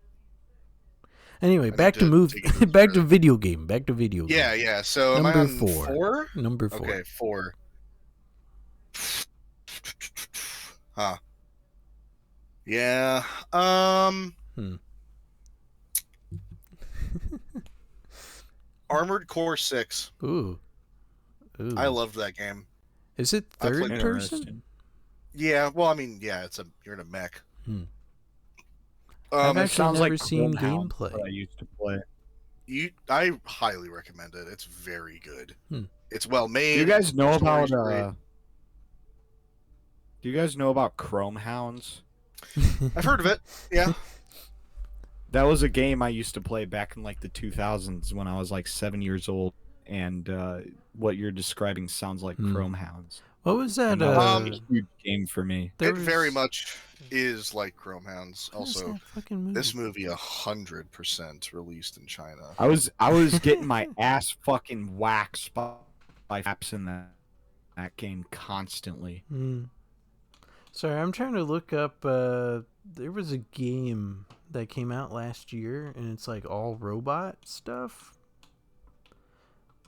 Anyway, I back need to to movie. take it Back to further. video game. Back to video game. yeah. So am I Number on 4. 4? Number 4. Okay, 4. Huh. Yeah. Armored Core 6. Ooh. I loved that game. Is it I played third it. person? Interesting. Yeah, well, I mean, yeah, you're in a mech. I've It actually sounds never like seen Chrome Hound gameplay. that I used to play. I highly recommend it. It's very good. Hmm. It's well made. Do you guys know story's about great. Do you guys know about Chrome Hounds? I've heard of it. Yeah. That was a game I used to play back in like the 2000s when I was like 7 years old, and what you're describing sounds like Chrome Hounds. What was that? And that was a huge game for me. there It very was- much is like Chrome Hounds. what was Also, that fucking movie? this movie 100% released in China. I was getting my ass fucking waxed by apps in that game constantly. Sorry, I'm trying to look up. There was a game that came out last year, and it's like all robot stuff.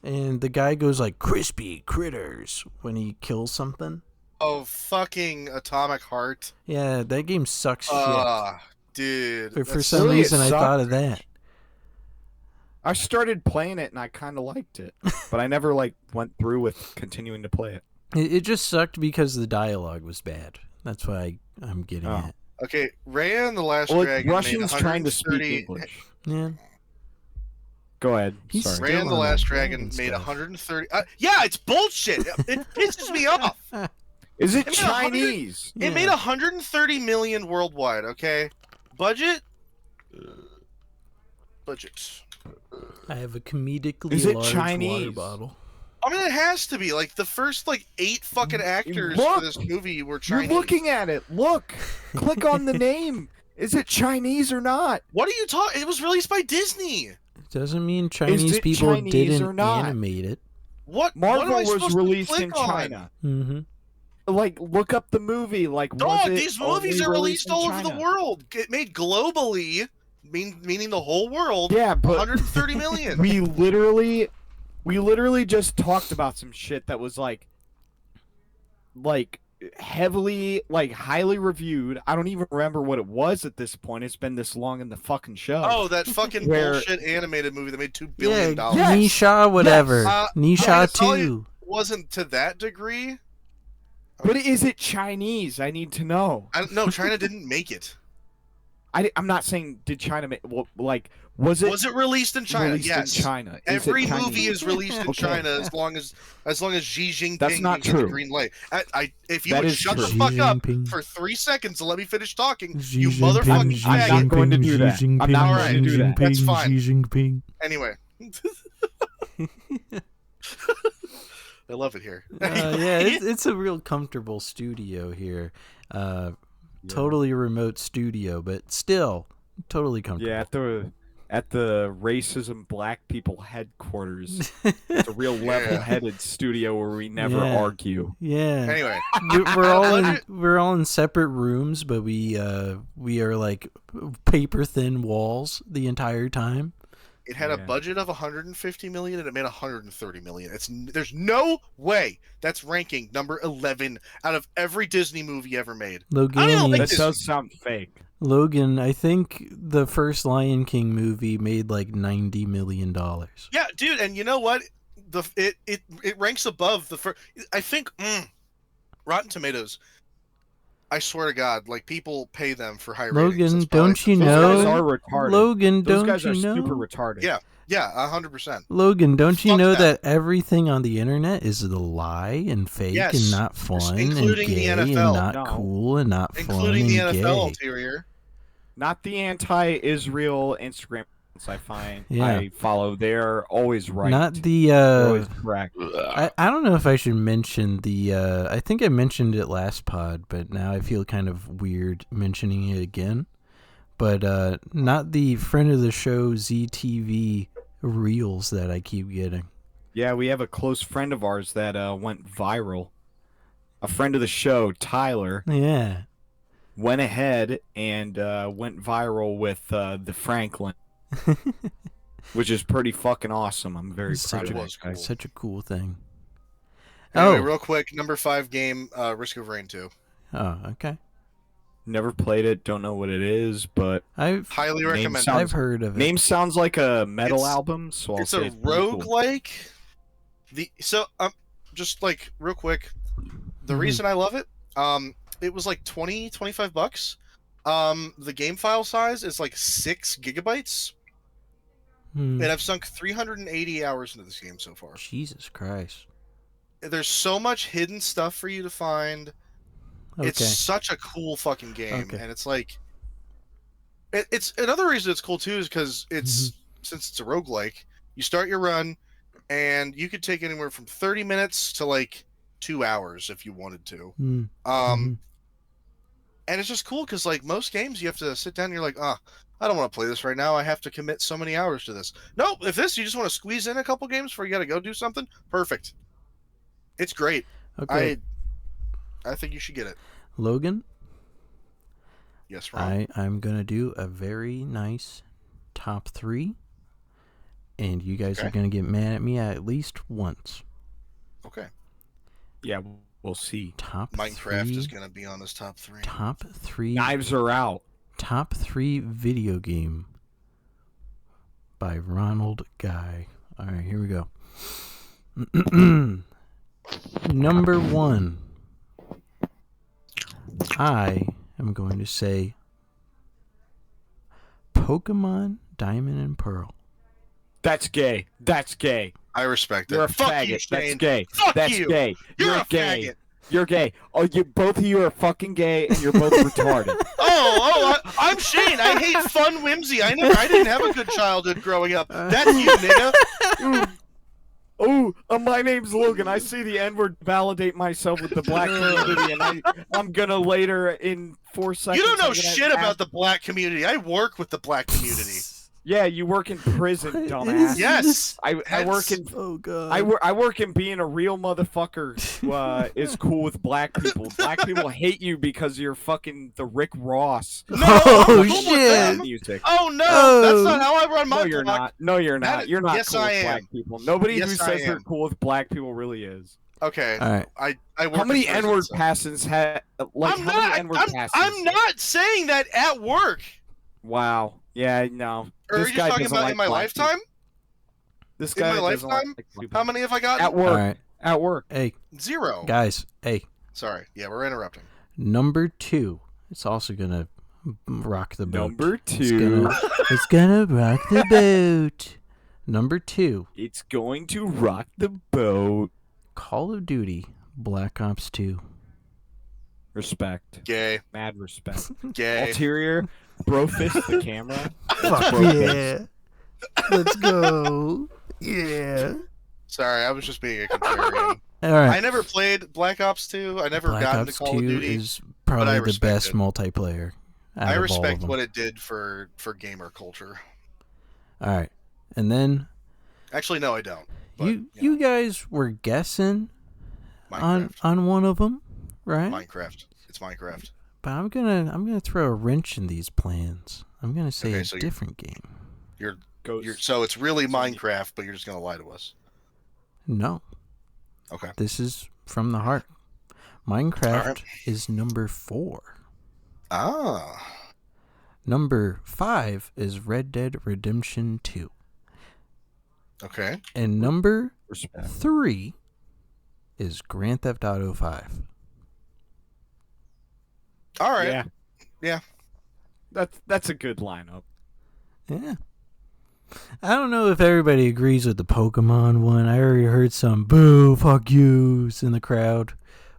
And the guy goes like crispy critters when he kills something. Oh, fucking Atomic Heart. Yeah, that game sucks shit. Dude. But for that's some really- reason, it I sucked. thought of that. I started playing it and I kind of liked it, but I never like went through with continuing to play it. It just sucked because the dialogue was bad. That's why I'm getting Oh. at. Okay, Raya and the Last Well, Dragon. Russians made trying to speak 130 English. Yeah. Go ahead. He's Sorry. still Raya and the on Last that Dragon dragon made stuff. 130. Yeah, it's bullshit. It pisses me off. Is it It made 100 Chinese? It made 130 million worldwide. Okay, budget. Budget. I have a comedically Is it large water Chinese? bottle. I mean, it has to be like the first like 8 fucking actors Look! for this movie were You're Chinese. looking at it. Look. Click on the name. Is it Chinese or not? What are you talking? It was released by Disney. It doesn't mean Chinese it people Chinese didn't or not? animate it. What? Marvel what am I was supposed to released click in on? China. Mm-hmm. Like, look up the movie. Like, was Dog, it these movies only are released in all over the China? world. It made globally, meaning the whole world. Yeah, but 130 million. we literally We literally just talked about some shit that was like heavily, like highly reviewed. I don't even remember what it was at this point. It's been this long in the fucking show. Oh, that fucking Where- bullshit animated movie that made $2 billion. Yeah, Nisha, whatever. Nisha it's all 2. Wasn't to that degree. But is it Chinese? I need to know. No, China didn't make it. I'm not saying did China make, was it released in China? released yes. in China? Is Every it Chinese? movie is released in Okay. China as long as Xi Jinping That's not gives the true. green light. If you That would is shut true. the fuck Xi up Jinping. for 3 seconds and let me finish talking, Xi you Jinping, motherfucking Xi I'm not faggot. going to do that. Xi I'm not Jinping, going to do that. Xi That's Jinping, fine. Xi Jinping. Anyway. I love it here. Yeah, it's a real comfortable studio here. Totally remote studio, but still totally comfortable. Yeah, at the racism black people headquarters. It's a real level-headed studio where we never Yeah. argue. Yeah. Anyway, We're all in separate rooms, but we are like paper thin walls the entire time. it had a Yeah. budget of 150 million and it made 130 million. There's no way that's ranking number 11 out of every Disney movie ever made. Logan, That does sound fake. Logan, I think the first Lion King movie made like $90 million. Yeah, dude, and you know what? It ranks above the first. I think Rotten Tomatoes. I swear to God, like people pay them for high ratings. Logan, That's probably- don't you Those know? guys are retarded. Logan, Those don't guys you are know? super retarded. Yeah. Yeah, 100%. Logan, don't you Fuck know that. that everything on the internet is a lie and fake Yes, and not fun and including the gay and NFL. not No. cool and not fun Including the and NFL gay? ulterior. Not the anti-Israel Instagram accounts I find Yeah. I follow. They're always right. Not the They're always correct. I don't know if I should mention the I think I mentioned it last pod, but now I feel kind of weird mentioning it again. But not the friend of the show ZTV reels that I keep getting. Yeah, we have a close friend of ours that went viral. A friend of the show, Tyler, Yeah. went ahead and went viral with the Franklin, which is pretty fucking awesome. I'm very proud It of was that guy. cool. Such a cool thing. Anyway, Oh. real quick, number 5 game, Risk of Rain 2. Oh, okay. Never played it, don't know what it is, but I've Highly Name recommend. sounds- I've heard of it. name sounds like a metal It's- album, so I'll It's say a it's pretty cool. roguelike. Just like real quick, the Mhm. reason I love it, it was like $25. The game file size is like 6 gigabytes, Hmm. and I've sunk 380 hours into this game so far. Jesus Christ. There's so much hidden stuff for you to find. Okay. It's such a cool fucking game, Okay. and it's like, it's another reason it's cool too is because it's Mm-hmm. since it's a roguelike, you start your run, and you could take anywhere from 30 minutes to like 2 hours if you wanted to. Hmm. And it's just cool because like most games, you have to sit down and you're like, I don't want to play this right now. I have to commit so many hours to this. Nope, if this you just want to squeeze in a couple games before you got to go do something, perfect. It's great. Okay. I think you should get it. Logan, Yes, Ron. I'm gonna do a very nice top 3, and you guys are Okay. gonna get mad at me at least once. Okay. Yeah, we'll see. Top Minecraft 3, is going to be on this top 3. top 3, Knives are out. top 3 video game by Ronald Guy. All right, here we go. Number 1. I am going to say Pokemon Diamond and Pearl. That's gay. That's gay. I respect it. You're a Fuck faggot. you, That's Shane. gay. Fuck That's you. gay. You're a gay. faggot. You're gay. Oh, you both of you are fucking gay, and you're both retarded. I'm Shane. I hate fun whimsy. I didn't have a good childhood growing up. That's you, nigga. My name's Logan. I see the N-word validate myself with the black community, and I'm gonna later in 4 seconds. You don't know I'm gonna shit about the black community. I work with the black community. Yeah, you work in prison, What dumbass. is Yes. this? I work in Oh god. I work in being a real motherfucker who is cool with black people. Black people hate you because you're fucking the Rick Ross. No, Oh, I'm cool with shit. them. Music. Oh no, Oh. that's not how I run my No, you're block. not. No, you're That not. is- You're not yes, cool I with am. black people. Nobody who Yes, I says they're am. cool with black people really is. Okay, All right. I work How many in prison, N-word so- passes had like I'm how not. many N-word passes? I'm not saying that at work. Wow. Yeah, no. Or are This you guy just talking doesn't about like in my black people. lifetime? This In guy my doesn't lifetime? like black people. How many have I gotten? At work. All right. At work. Hey, 0. guys. Hey, Sorry. Yeah, we're interrupting. number 2. It's also gonna rock the boat. Number It's 2. it's gonna rock the boat. Number 2. It's going to rock the boat. Call of Duty Black Ops 2. Respect. Gay. Mad respect. Gay. Ulterior. Bro fist the camera. Fuck bro yeah. Let's go. Yeah. Sorry, I was just being a contrarian. All right. I never played Black Ops 2. I never Black got Ops into Call 2 of Duty. is probably the respect best it. multiplayer. Out I of all respect of them. what it did for gamer culture. All right. And then Actually, no, I don't. But, you guys were guessing Minecraft. on one of them, right? Minecraft. It's Minecraft. But I'm gonna throw a wrench in these plans. I'm gonna say Okay, a so you're- different game. So it's really Minecraft, but you're just gonna lie to us. No, Okay. this is from the heart. Minecraft Alright. is number 4. Ah. Number 5 is Red Dead Redemption 2, Okay. and number Respect. 3 is Grand Theft Auto 5. All right. Yeah. Yeah. That's a good lineup. Yeah. I don't know if everybody agrees with the Pokemon one. I already heard some boo, fuck yous in the crowd,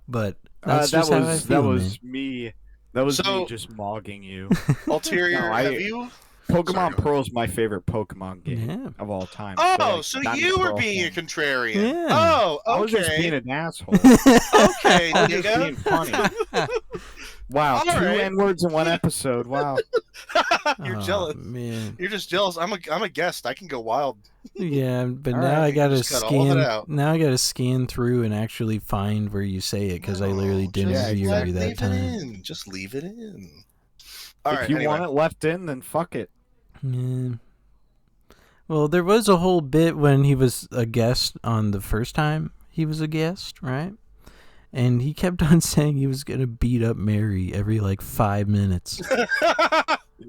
but that's just how I feel, that was man. me. That was So- me just mogging you. Ulterior, No, have you? Pokemon Sorry, go Pearl is my favorite Pokemon game Yeah. of all time. Oh, like, so Diamond you were Pearl being a thing. contrarian. Yeah. Oh, okay. I was just being an asshole. Okay, I was just nigga. being funny. Wow, All 2 right. N-words in one episode. Wow. You're Oh, jealous. man. You're just jealous. I'm a guest. I can go wild. Yeah, but All now right, I gotta just cut all of it scan. out. Now I gotta scan through and actually find where you say it because I literally No, didn't just hear leave you that it time. in. Just leave it in. All If right. you Anyway. want it left in, then fuck it. Yeah. Well, there was a whole bit when he was a guest on the first time he was a guest, right? And he kept on saying he was gonna beat up Mary every like 5 minutes,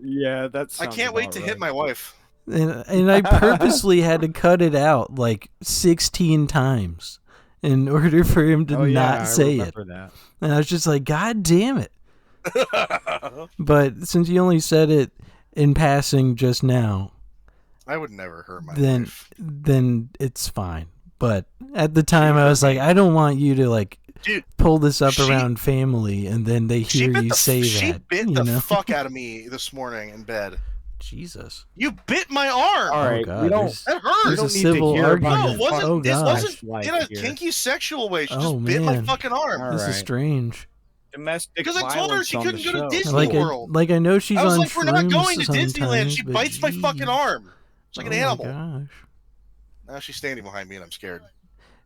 Yeah, that's. I can't wait to hit my wife. and I purposely had to cut it out like 16 times in order for him to not say it. That. And I was just like, God damn it! But since you only said it in passing just now, I would never hurt my then wife. then it's fine. But at the time, I was like, I don't want you to like Dude, pull this up she- around family, and then they She hear bit you the, say she that. bit you the know? fuck out of me this morning in bed. Jesus. You bit my arm. All right, God, we don't. there's- That We hurt. There's don't a need to civil hear about argument. No, it your wasn't. Oh, This gosh. wasn't life in a here. kinky sexual way. She Oh, just bit my man. fucking arm. All This right. is strange. Domestic Because I told her violence she on the couldn't go to show. Disney Like World. I know she's I was on like, we're not shrooms going to Disneyland. sometimes, She but bites my fucking geez. arm. It's like an Oh my animal. gosh. Now she's standing behind me and I'm scared.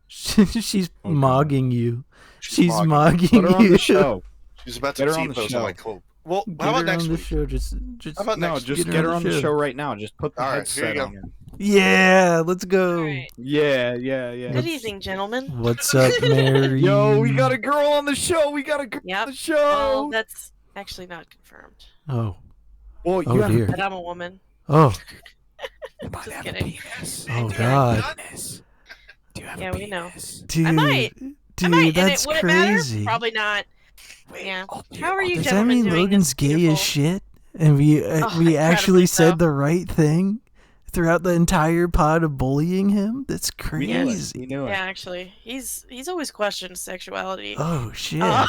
She's Oh, God. mogging you. She's mogging Put her on you. the show. She's about to Get her on the T-pose show. on my coat. Well, Get how about her next on the week? show. Just How about No, next just Get get her her on on the the show. show right now. Just put the All right, here you headset go. on her. yeah. Let's go. All right. Yeah, yeah, yeah. Good evening, gentlemen. What's up, Mary? Yo, we got a girl on the show. We got a girl Yep. on the Well, show. that's actually not confirmed. Oh. Well, Oh, you have dear. But I'm a woman. Oh. You might Just have kidding. a penis. Oh Yeah. God. Penis. Do you have Yeah, a we know. penis? Dude. might. Dude, I might, and that's it would it crazy. matter? Probably not. Wait, Yeah. I'll do How are it. you Does that gentlemen mean doing Logan's this gay beautiful- as shit? And we incredibly actually said so. the right thing throughout the entire pod of bullying him? That's We knew it. crazy. We knew it. Yeah, actually, he's always questioned sexuality. Oh shit. Yeah.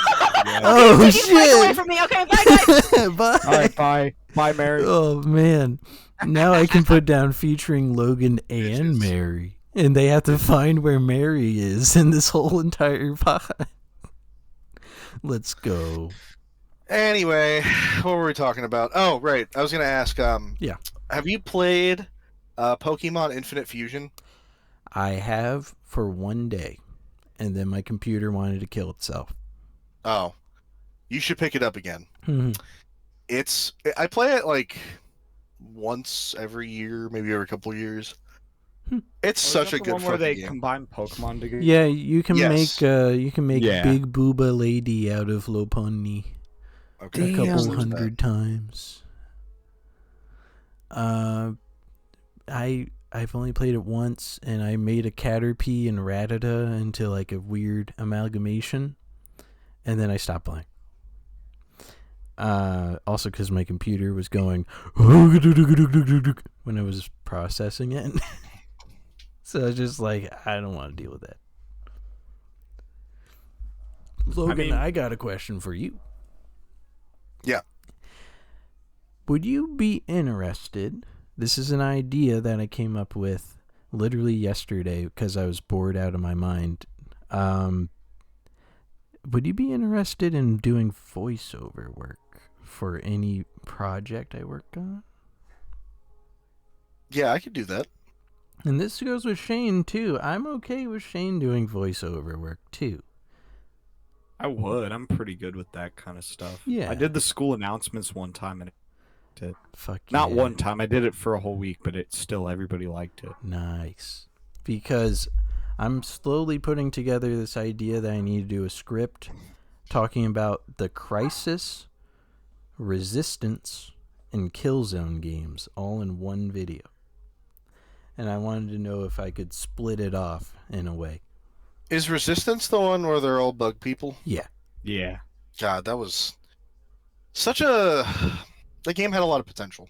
Oh Take your mic away shit. from me. Okay, bye guys. Bye. All right, bye. Bye, Mary. Oh man. Now I can put down featuring Logan and Bitches. Mary. And they have to find where Mary is in this whole entire pod. Let's go. Anyway, what were we talking about? Oh, right. I was gonna ask. Yeah. Have you played Pokemon Infinite Fusion? I have for one day, and then my computer wanted to kill itself. Oh, you should pick it up again. Hmm. I play it like once every year, maybe every couple of years. It's Oh, is such that a the good one where fucking they game. combine Pokemon together. Yeah, you can Yes. make Yeah. Big Booba Lady out of Lopunny Okay. a couple Damn. hundred times. I've only played it once, and I made a Caterpie and Rattata into like a weird amalgamation, and then I stopped playing. Also because my computer was going when I was processing it. So I was just like, I don't want to deal with that. Logan, I got a question for you. Yeah. Would you be interested? This is an idea that I came up with literally yesterday because I was bored out of my mind. Would you be interested in doing voiceover work for any project I work on? Yeah, I could do that. And this goes with Shane too. I'm okay with Shane doing voiceover work too. I would. I'm pretty good with that kind of stuff. Yeah. I did the school announcements one time, and Fuck not yeah. one time. I did it for a whole week, but it still everybody liked it. Nice. Because I'm slowly putting together this idea that I need to do a script talking about the Crisis, Resistance, and Killzone games all in one video. And I wanted to know if I could split it off in a way. Is Resistance the one where they're all bug people? Yeah. Yeah. God, that was such a... That game had a lot of potential.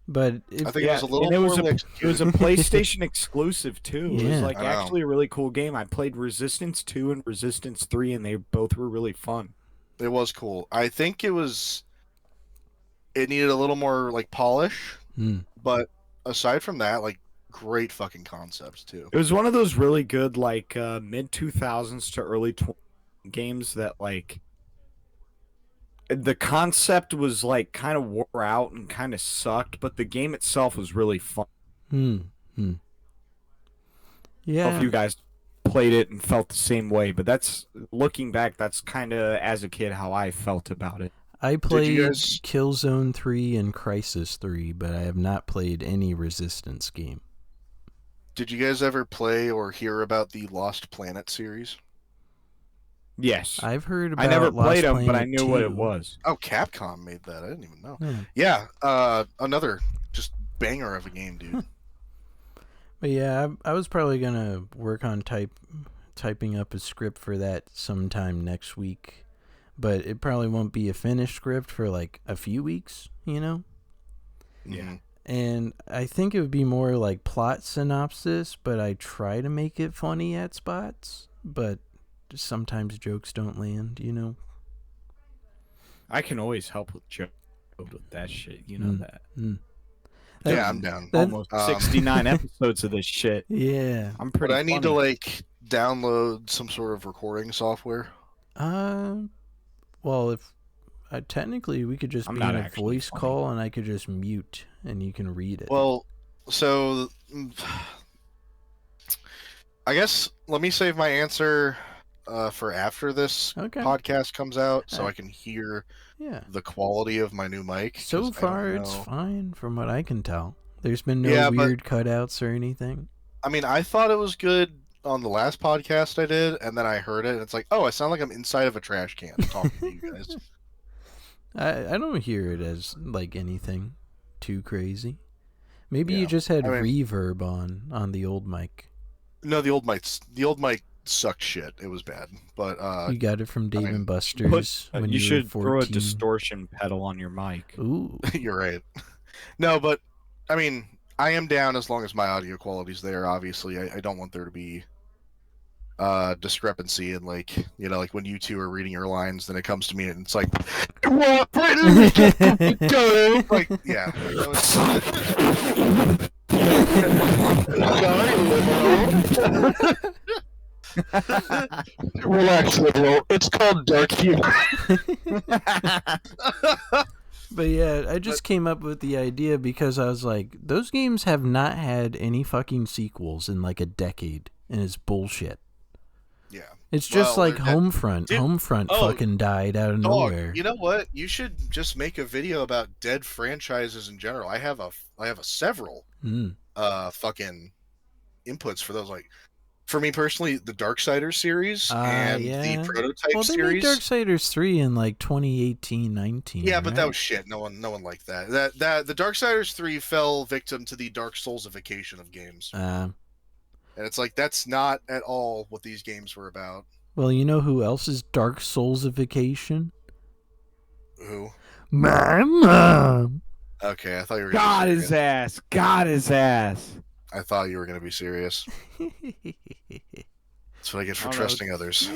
But I think it was a little and it was poorly a executed. PlayStation exclusive too. It Yeah. was like I know. actually a really cool game. I played Resistance 2 and Resistance 3, and they both were really fun. It was cool. I think it needed a little more like polish, but aside from that, like great fucking concepts too. It was one of those really good like mid 2000s to early games that like the concept was like kind of wore out and kind of sucked, but the game itself was really fun. I don't know Yeah. if you guys played it and felt the same way, but that's looking back, that's kind of as a kid how I felt about it. I played guys- Killzone 3 and Crisis 3, but I have not played any Resistance game. Did you guys ever play or hear about the Lost Planet series? Yes. I've heard about I never Lost played them, but I Planet knew what it 2. was. Oh, Capcom made that. I didn't even know. Yeah. Yeah, another just banger of a game, dude. But yeah, I was probably going to work on typing up a script for that sometime next week. But it probably won't be a finished script for like a few weeks, you know? Yeah. And I think it would be more like plot synopsis, but I try to make it funny at spots. But sometimes jokes don't land, you know? I can always help with that shit. You know that. Yeah, I'm down. Almost 69 episodes of this shit. Yeah. I'm But pretty. I need to funny. like download some sort of recording software. Well, if technically we could just I'm be not in a actually voice funny. call and I could just mute and you can read it. Well, so I guess let me save my answer for after this Okay. podcast comes out, so I can hear Yeah. the quality of my new mic. 'cause So I don't far, it's know. fine from what I can tell. There's been no Yeah, but- weird cutouts or anything. I mean, I thought it was good on the last podcast I did, and then I heard it, and it's like, oh, I sound like I'm inside of a trash can talking to you guys. I don't hear it as like anything too crazy. Maybe Yeah. you just had I mean- reverb on the old mic. No, the old mic sucked shit. It was bad, but You got it from Dave mean, and Buster's when you you should were throw a 14. distortion pedal on your mic. Ooh. you're right. No, but I mean, I am down as long as my audio quality's there. Obviously, I don't want there to be discrepancy in like like when you two are reading your lines, then it comes to me and it's like, what? Like, yeah. Relax, liberal. It's called dark humor. But yeah, I just came up with the idea because I was like, those games have not had any fucking sequels in like a decade, and it's bullshit. Yeah. It's just Well, like they're dead. Homefront. Dude, Homefront oh, fucking died out of Dog, nowhere. you know what? You should just make a video about dead franchises in general. I have a several fucking inputs for those. Like, for me personally, the Darksiders series and the Prototype well, they series. made Darksiders 3 in like 2018-19. Yeah, but that right? was shit. No one liked that. The Darksiders 3 fell victim to the Dark Soulsification of games. And it's like, that's not at all what these games were about. Well, you know who else is Dark Soulsification? Who? My mom. Okay, I thought you were Got gonna be his serious. ass. Got his ass. I thought you were going to be serious. That's what I get for I don't know. trusting others.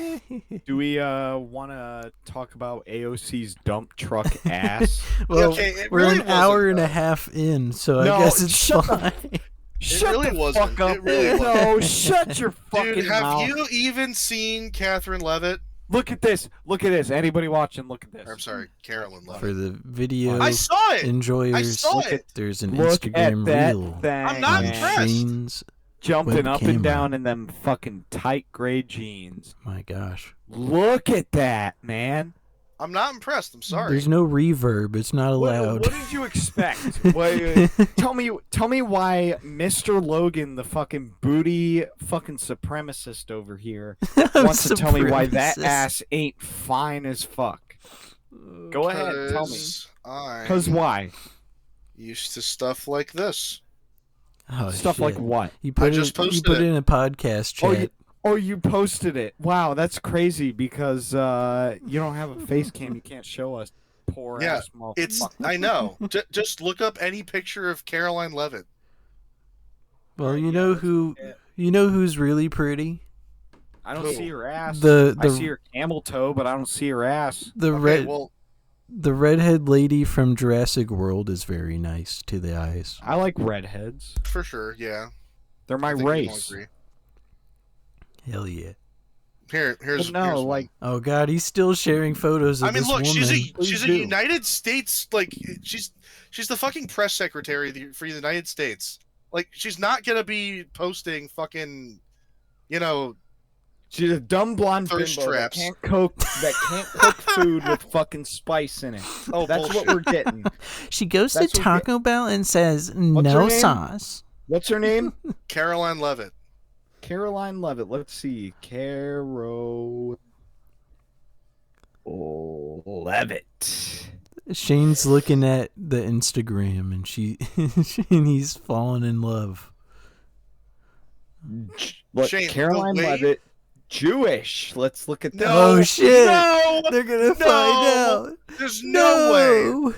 Do we want to talk about AOC's dump truck ass? Well, okay, it we're really an hour wasn't, and a though. half in, so No, I guess it's shut the- fine. Shut really the wasn't. fuck up. It really No, shut your fucking Dude, have mouth. you even seen Catherine Levitt? Look at this. Look at this. Anybody watching, look at this. Or, I'm sorry, Carolyn Levitt. For the video I saw it! enjoyers, I saw it! there's an Look Instagram at that reel thing. I'm not on impressed. Shane's. Jumping up webcam and down in them fucking tight gray jeans. My gosh. Look at that, man. I'm not impressed. I'm sorry. There's no reverb. It's not allowed. What did you expect? Tell me why Mr. Logan, the fucking booty fucking supremacist over here, wants to tell me why that Supremacist. ass ain't fine as fuck. Go ahead, tell me. I'm Cause why? used to stuff like this. Oh, Stuff shit. like what? You put just it, you posted put it. it in a podcast chat. Oh, you posted it. Wow, that's crazy because you don't have a face cam. You can't show us. Poor Yeah, ass motherfucker. It's I know. Just look up any picture of Caroline Levitt. Well, you know who's really pretty? I don't see her ass. The- I see her camel toe, but I don't see her ass. The redhead lady from Jurassic World is very nice to the eyes. I like redheads. for sure, yeah. They're my I think we all race. agree. Hell yeah. Here's But no, here's one. like Oh god, he's still sharing photos of I mean, this look, woman. she's a do. United States she's the fucking press secretary for the United States. Like, she's not gonna be posting fucking, she's a dumb blonde Thirst bimbo traps. that can't cook food with fucking spice in it. Oh, That's bullshit. what we're getting. She goes That's to what we- Taco Bell and says her no name? sauce. What's her name? Caroline Levitt. Caroline Levitt. Let's see. Levitt. Shane's looking at the Instagram and and he's fallen in love. Look, Shane, Caroline the way- Levitt, Jewish. Let's look at that. Oh shit! No, They're gonna find out. there's no way.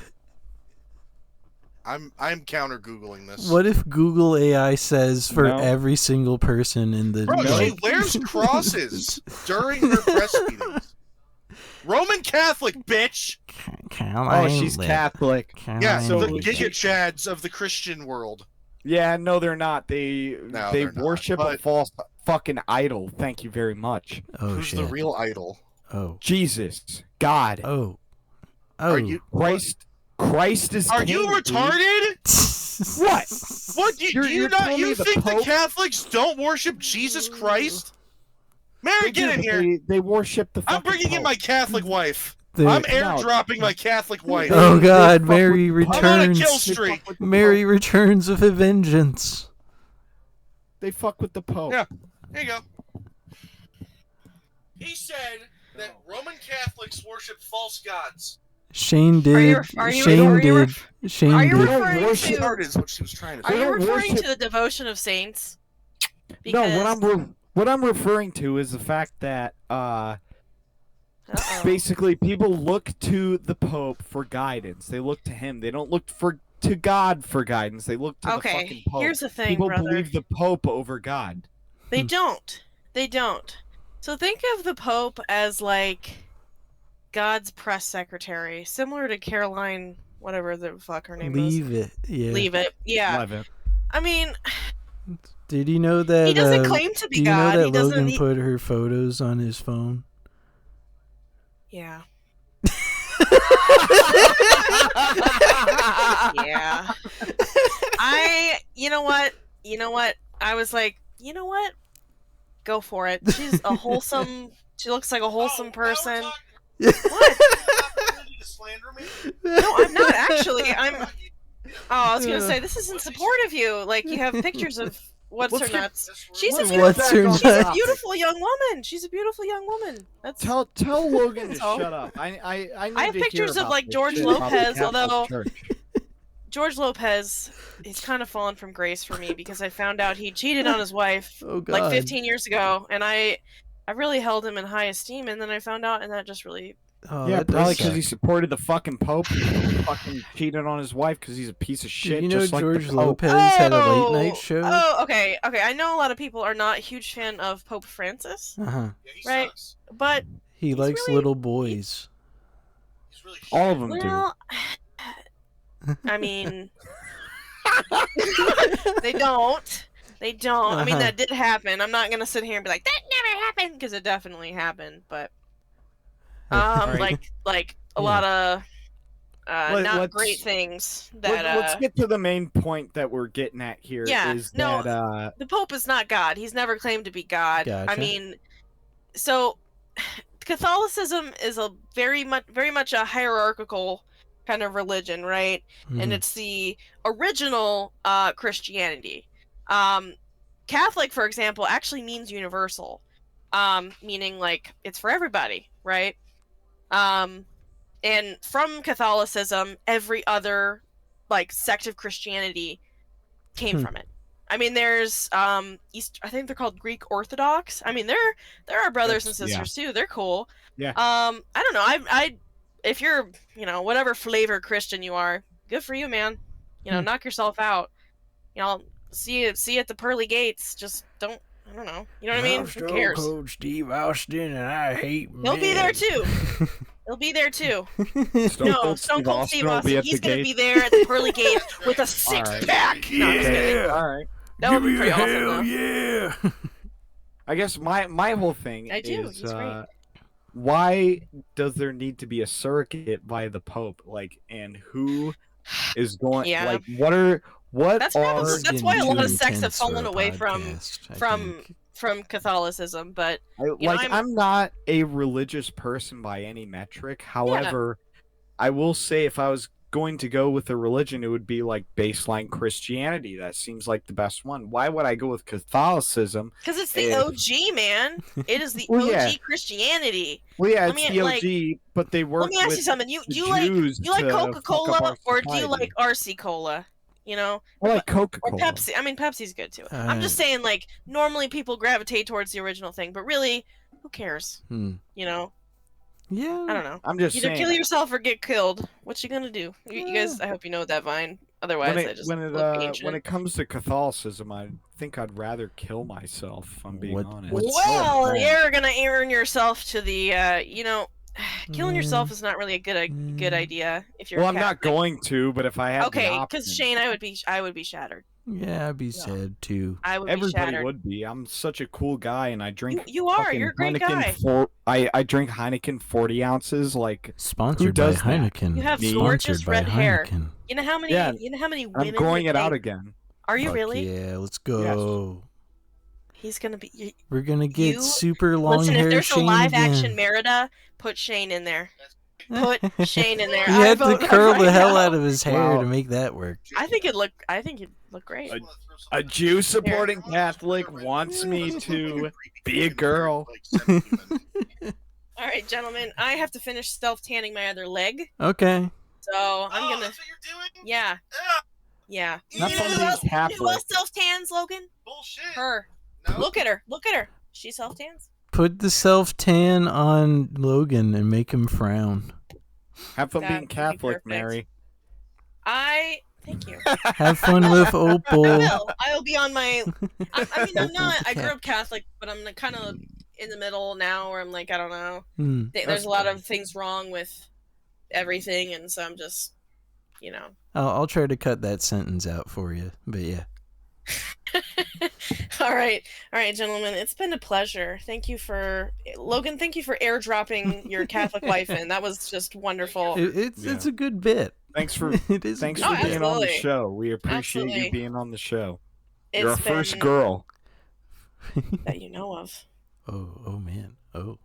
I'm counter googling this. What if Google AI says for No. every single person in the Bro, No. she wears crosses during her press meetings. Roman Catholic, bitch. Oh, she's Catholic. Yeah, So- the Giga Chads of the Christian world. Yeah, no, they're not. They they're not, worship a but- false fucking idol. Thank you very much. Oh Who's shit! the real idol? Oh Jesus, God, oh Are you Christ is. Are king, you dude. retarded? What? What do you, You're- do you you're not? telling me You the think the Pope- Catholics don't worship Jesus Christ? Mary, They get do, in but here. They worship the. I'm fucking bringing in Pope. my Catholic wife. The- I'm airdropping my Catholic wife. Oh They god, fuck Mary with the Pope. I'm on a returns. kill They streak. fuck with the Mary Pope. returns with a vengeance. They fuck with the Pope. Yeah. Here you go. He said that Roman Catholics worship false gods. Shane did. are you- Shane are you did. Shane are you did. referring worship- to? Retarded is what she was trying to Are say. you don't referring worship- to the devotion of saints? No, what I'm referring to is the fact that Uh-oh. basically people look to the Pope for guidance. They look to him. They don't look to God for guidance. They look to the Okay, fucking Pope. here's the thing, People brother. believe the Pope over God. They don't. They don't. So think of the Pope as like God's press secretary, similar to Caroline, whatever the fuck her name Leave it. Yeah. is. Leave it. Yeah. Love it. I mean, Did you know that? he doesn't claim to be do you God. know He that doesn't. Logan put her photos on his phone? Yeah. Yeah. You know what? I was like, you know what? Go for it. She's a wholesome. She looks like a wholesome person. What? No, I'm not actually. I was gonna say this is in support of you. Like you have pictures of what's her nuts. She's a beautiful young woman. She's a beautiful young woman. That's Tell Logan to shut up. I need I have to pictures hear of about like this George shit about the Lopez, Catholic although Church. George Lopez, he's kind of fallen from grace for me because I found out he cheated on his wife like 15 years ago, and I really held him in high esteem, and then I found out, and that just really. Oh, Yeah, that does probably because suck. he supported the fucking Pope and fucking cheated on his wife because he's a piece of shit. Did you know just like the George Pope. Lopez had a late night show? Oh, okay. I know a lot of people are not a huge fan of Pope Francis, Uh-huh. right? But He likes really- little boys. All of them well, I mean, they don't. I mean, that did happen. I'm not gonna sit here and be like that never happened because it definitely happened. But Right. like a lot of not let's- great things that. Let's get to the main point that we're getting at here. Yeah, is no, that the Pope is not God. He's never claimed to be God. Gotcha. I mean, so Catholicism is a very much a hierarchical kind of religion, right? And it's the original Christianity. Catholic, for example, actually means universal, meaning like it's for everybody, right? And from Catholicism, every other like sect of Christianity came from it. I mean, there's I think they're called Greek Orthodox. I mean, they're our brothers and sisters too. They're cool. Yeah. I don't know. I if you're whatever flavor Christian you are, good for you, man. Knock yourself out. See you at the pearly gates. Just don't. I don't know. You know what I mean? Who cares? Cold Steve Austin, and I hate men. He'll be there too. He'll be there too. Stone Cold Steve Austin. He's gonna be there at the pearly gate with a six-pack. No, I'm just kidding. all right. That would be pretty awesome, though. Yeah. I guess my whole thing I do. is He's great. why does there need to be a surrogate by the Pope? Like, and who is going? Yeah. Like, what That's why a lot of sects have fallen away from Catholicism. But I'm not a religious person by any metric. However, I will say if I was going to go with a religion, it would be like baseline Christianity. That seems like the best one. Why would I go with Catholicism? Because it's the OG, man. It is the OG Christianity. Well, yeah, it's the OG, but they work. Let me ask you something. You like Coca-Cola or do you like RC Cola? I like Coca-Cola. Or Pepsi. I mean, Pepsi's good too. I'm just saying, like, normally people gravitate towards the original thing, but really, who cares? Yeah. I don't know. I'm just Either saying. kill yourself or get killed. What you gonna do? You guys, I hope you know that vine. Otherwise, when it comes to Catholicism, I think I'd rather kill myself. If I'm being honest. Well, you're gonna earn yourself to the. Killing yourself is not really a good idea if you're. Well, I'm not going to, but if I had okay, because Shane, I would be shattered. Yeah, I'd be sad too. I would Everybody be shattered. would be. I'm such a cool guy, and I drink. You are. You're a great guy. I drink Heineken 40 ounces. Like sponsored by does Heineken. You have Me. gorgeous red hair. Heineken. You know how many? Yeah, You know how many I'm women? growing it out again. Are you Fuck really? Yeah, let's go. He's gonna be. We're gonna get super long Listen, hair if there's Shane a live again. action Merida, put Shane in there. Put Shane in there. He I had to vote curl right the hell now. out of his hair Wow. to make that work. I think it'd look great. A Jew supporting Catholic wants me to be a girl. All right, gentlemen, I have to finish self tanning my other leg, Okay. so I'm gonna. That's what you're doing? Yeah. Yeah. Not You know fun who being else Catholic. self tans, Logan? Bullshit. Her. No. Look at her. Look at her. She self tans. Put the self tan on Logan and make him frown. Have fun That being would be Catholic, perfect. Mary. Thank you. Have fun with Opal. I'll be on my. I mean, I'm not. I grew up Catholic, but I'm kind of in the middle now, where I'm like, I don't know. There's a lot of things wrong with everything, and so I'm just, I'll try to cut that sentence out for you, but yeah. All right, gentlemen. It's been a pleasure. Thank you for Logan. Thank you for airdropping your Catholic wife in. That was just wonderful. It's a good bit. Thanks for It is. thanks a for good being bit. on the Absolutely. show. We appreciate Absolutely. you being on the show. It's You're our first been- girl. that you know of. Oh man. Oh.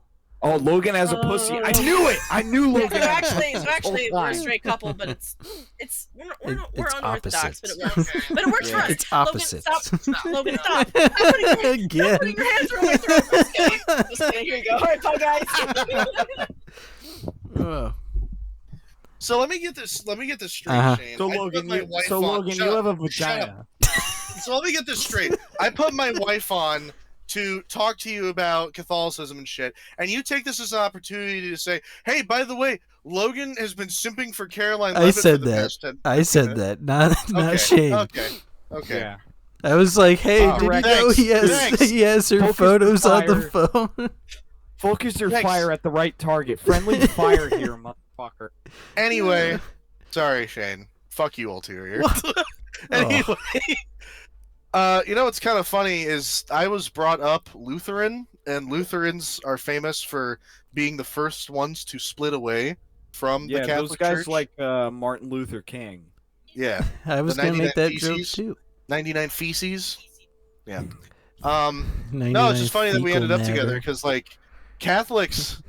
Oh, Logan has a pussy. I knew it. I knew Logan. So had a actually, pussy this whole we're a time. straight couple, but we're It's unorthodox, but it opposites. works. But it works for us. It's opposites. Logan, stop. Stop putting your, Again. stop putting your hands around my throat. Just kidding. Just kidding. Here you go. All right, bye, guys. Oh. So let me get this straight, Uh-huh. Shane. So I put Logan, my you, wife so on- Logan, Shut you up. have a Shut vagina. So let me get this straight. I put my wife on to talk to you about Catholicism and shit, and you take this as an opportunity to say, "Hey, by the way, Logan has been simping for Caroline." I Levitt for said the that. past 10 I said minutes." that. Not Okay, Shane. Okay. Yeah. I was like, hey, Wow. did he Thanks. know he has Thanks. he has her Focus photos the on the phone? Focus your Thanks. fire at the right target. Friendly fire here, motherfucker. Anyway, sorry, Shane. Fuck you, ulterior. What? Anyway, you know what's kind of funny is I was brought up Lutheran, and Lutherans are famous for being the first ones to split away from Yeah, the those Catholic guys Church. like Martin Luther King. Yeah, I was the gonna make 99 that joke Theses? too. 99 feces. Yeah. 99 No, it's just funny that we fecal ended up together matter. because like Catholics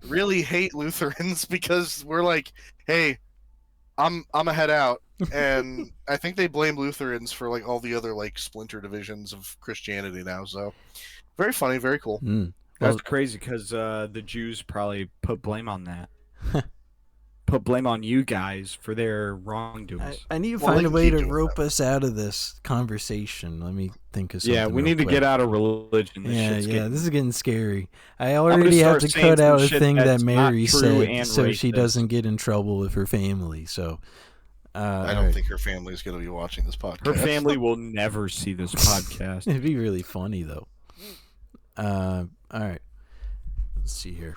really hate Lutherans because we're like, hey, I'm a head out, and I think they blame Lutherans for like all the other like splinter divisions of Christianity now. So very funny, very cool. Mm. That's Well, crazy because the Jews probably put blame on that. Put blame on you guys for their wrongdoings. I need to Well, find they a can way keep to doing rope us out of this conversation. Let me think of something. Yeah, we real need to quick. get out of religion. This Yeah, shit's yeah, getting- this is getting scary. I gonna already have start to saying cut some out a shit thing that that's not Mary true said and so she racist. doesn't get in trouble with her family. So, I don't think her family is going to be watching this podcast. Her family will never see this podcast. It'd be really funny though. All right. Let's see here.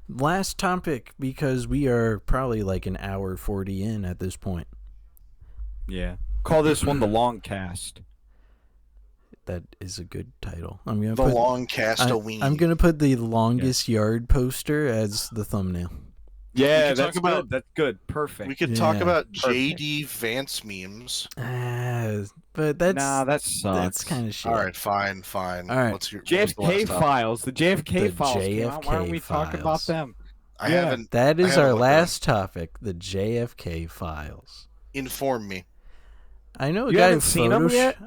Last topic, because we are probably like an hour 40 in at this point. Yeah. Call this one the long cast. That is a good title. I'm gonna The put. long castaween. I'm gonna put the longest yard poster as the thumbnail. Yeah, can that's talk about- good. That's good. Perfect. We could talk Yeah. about Perfect. JD Vance memes. But that's Nah, that sucks. that's kind of shit. All right, fine. All right. What's the JFK last topic? files. The JFK The files came out. Why don't we JFK talk about files. them? I Yeah. haven't. That I is haven't our looked at last topic, the JFK files. Inform me. I know a You guy haven't seen 'em yet?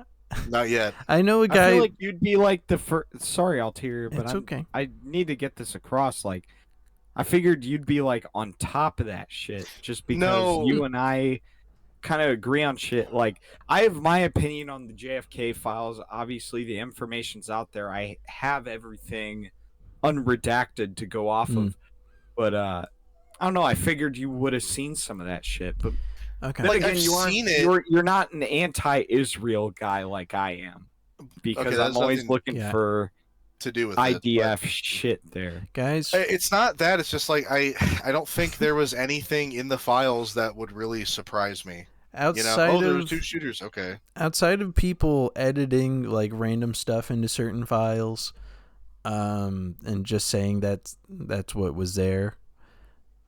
Not yet. I know a I guy. feel like you'd be like the first. Sorry, Altair, but It's okay. I need to get this across. Like, I figured you'd be like on top of that shit, just because No. you and I kind of agree on shit. Like, I have my opinion on the JFK files. Obviously, the information's out there. I have everything unredacted to go off of. But I don't know. I figured you would have seen some of that shit. But Okay. then Like, again, I've you aren't. seen it. You're not an anti-Israel guy like I am, because Okay, I'm that's always nothing- looking Yeah. for To do with IDF shit there. Guys, It, but it's not that. It's just like I don't think there was anything in the files that would really surprise me. You know, outside there was of two shooters. Okay. outside of people editing like random stuff into certain files, and just saying that's what was there,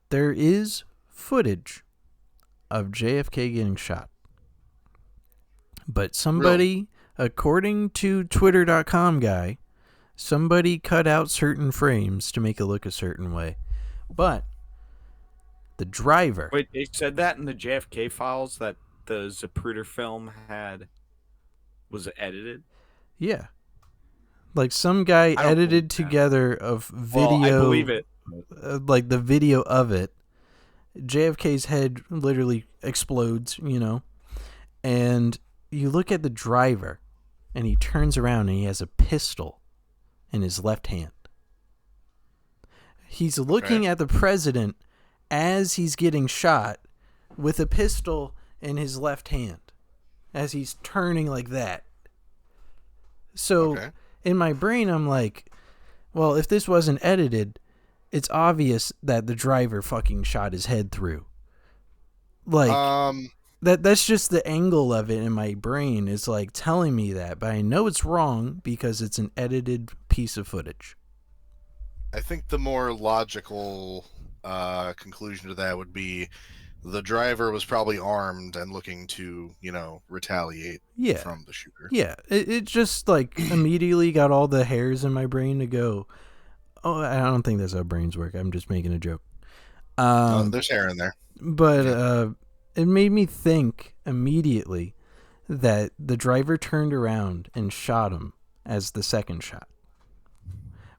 there is footage of JFK getting shot. But somebody, according to Twitter.com guy, somebody cut out certain frames to make it look a certain way. But the driver, Wait, they said that in the JFK files that the Zapruder film was edited? yeah. Like some guy I don't edited believe that. together of video. Well, I believe it. Like the video of it. JFK's head literally explodes, you know. And you look at the driver, and he turns around and he has a pistol in his left hand. He's looking at the president as he's getting shot with a pistol in his left hand as he's turning like that. So Okay. in my brain, I'm like, well, if this wasn't edited, it's obvious that the driver fucking shot his head through. Like, that's just the angle of it in my brain is like telling me that, but I know it's wrong because it's an edited piece of footage. I think the more logical conclusion to that would be the driver was probably armed and looking to, retaliate Yeah. from the shooter. Yeah, it just like immediately got all the hairs in my brain to go, oh, I don't think that's how brains work. I'm just making a joke. There's hair in there. But it made me think immediately that the driver turned around and shot him as the second shot,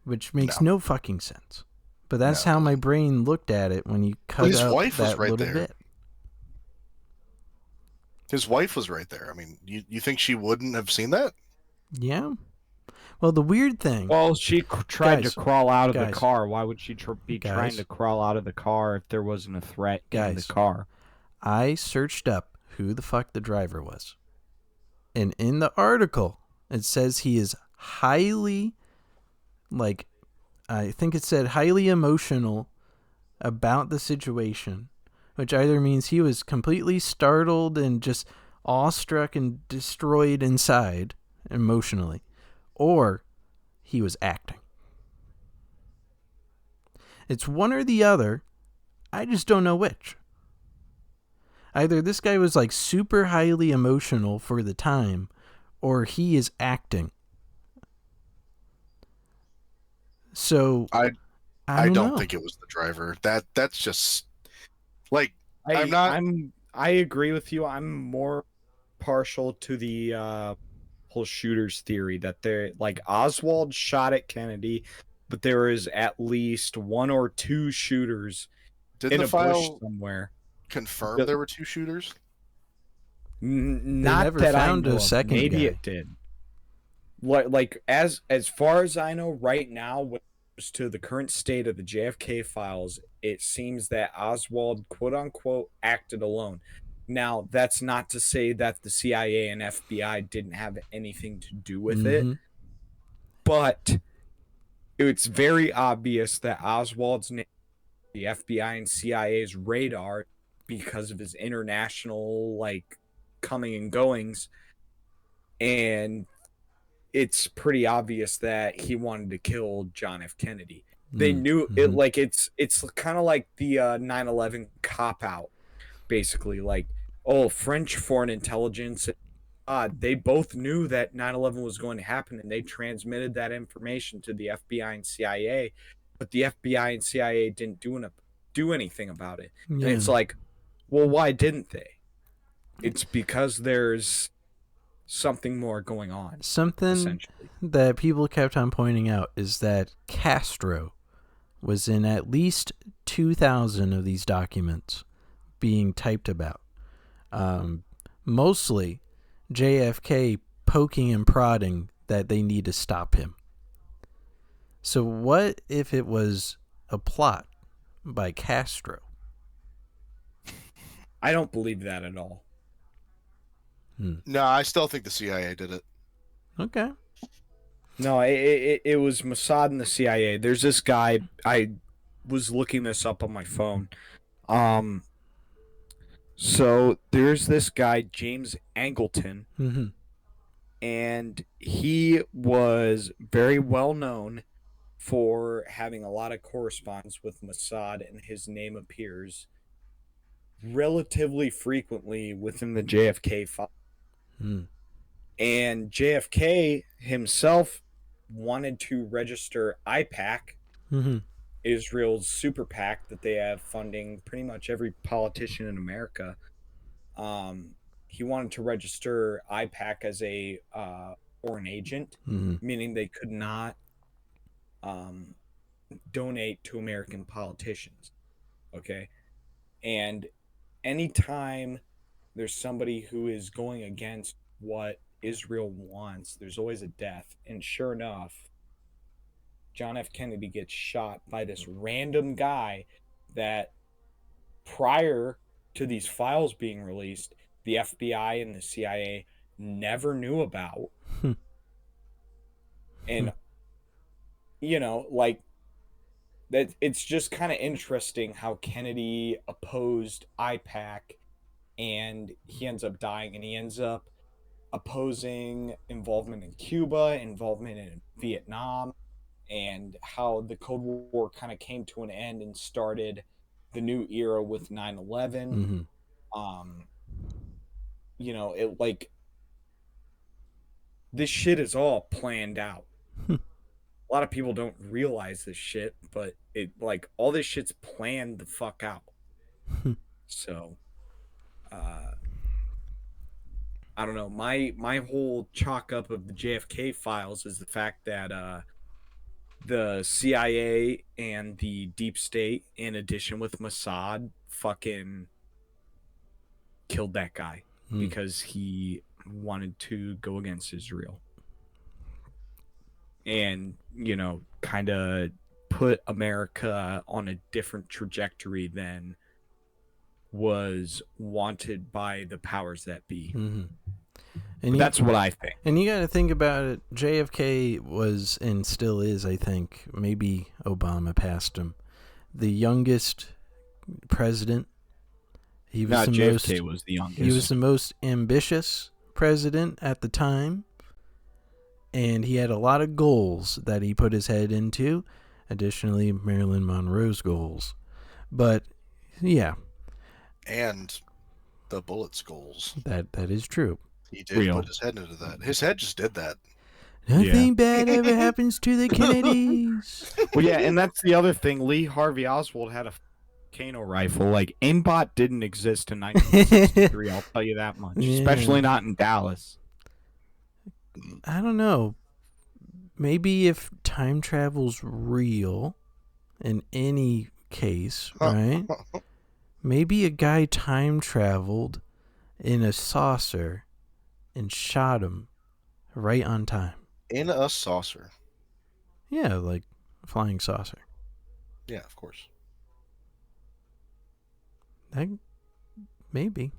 which makes no fucking sense. But that's how my brain looked at it when you cut his out wife was that right little there. bit. His wife was right there. I mean, you think she wouldn't have seen that? Yeah. Well, the weird thing. Well, she tried Guys, to crawl out of guys, the car. Why would she be trying guys. to crawl out of the car if there wasn't a threat in the Guys. car? I searched up who the fuck the driver was. And in the article, it says he is highly, I think it said highly emotional about the situation, which either means he was completely startled and just awestruck and destroyed inside emotionally, or he was acting. It's one or the other. I just don't know which. Either this guy was like super highly emotional for the time, or he is acting. So I don't don't know. think it was the driver. That's just like I agree with you. I'm more partial to the whole shooters theory that they're like Oswald shot at Kennedy, but there is at least one or two shooters did in the a bush file somewhere. confirm there were two shooters? Not never that found I know a of. second Maybe guy. it did. Like as far as I know right now, when it comes to the current state of the JFK files, it seems that Oswald quote unquote acted alone. Now, that's not to say that the CIA and FBI didn't have anything to do with it, but it's very obvious that Oswald's name, the FBI and CIA's radar, because of his international coming and goings, and it's pretty obvious that he wanted to kill John F. Kennedy. They knew it. Like it's kind of like the 9/11 cop out, basically. Like, oh, French foreign intelligence, they both knew that 9/11 was going to happen, and they transmitted that information to the FBI and CIA, but the FBI and CIA didn't do anything about it. Yeah. And it's like, well, why didn't they? It's because there's something more going on. Something that people kept on pointing out is that Castro was in at least 2,000 of these documents being typed about. Mostly JFK poking and prodding that they need to stop him. So what if it was a plot by Castro? I don't believe that at all. No, I still think the CIA did it. Okay. No, it was Mossad and the CIA. There's this guy, I was looking this up on my phone. So there's this guy, James Angleton, and he was very well known for having a lot of correspondence with Mossad, and his name appears relatively frequently within the JFK file. And JFK himself wanted to register IPAC, Israel's super PAC that they have funding pretty much every politician in America. He wanted to register IPAC as a foreign agent, meaning they could not donate to American politicians. Okay? And anytime there's somebody who is going against what Israel wants, there's always a death. And sure enough, John F. Kennedy gets shot by this random guy that prior to these files being released, the FBI and the CIA never knew about. And, that it's just kind of interesting how Kennedy opposed IPAC and he ends up dying, and he ends up opposing involvement in Cuba, involvement in Vietnam, and how the Cold War kind of came to an end and started the new era with 9/11. You know, it like this shit is all planned out. A lot of people don't realize this shit, but it like all this shit's planned the fuck out. So I don't know. My whole chalk up of the JFK files is the fact that the CIA and the deep state, in addition with Mossad, fucking killed that guy because he wanted to go against Israel. And, you know, kind of put America on a different trajectory than was wanted by the powers that be. And that's what I think. And you got to think about it. JFK was and still is, I think, maybe Obama passed him, the youngest president. He was JFK was the youngest. He was the most ambitious president at the time, and he had a lot of goals that he put his head into. Additionally, Marilyn Monroe's goals, but yeah, and the Bullets goals. That is true. He did put his head into that. His head just did that. Nothing bad ever happens to the Kennedys. Well, yeah, and that's the other thing. Lee Harvey Oswald had a Kano rifle. Like, aimbot didn't exist in 1963, I'll tell you that much. Yeah. Especially not in Dallas. I don't know. Maybe if time travel's real, in any case, right? Maybe a guy time traveled in a saucer and shot him right on time. In a saucer? Yeah, like a flying saucer. Yeah, of course. Maybe.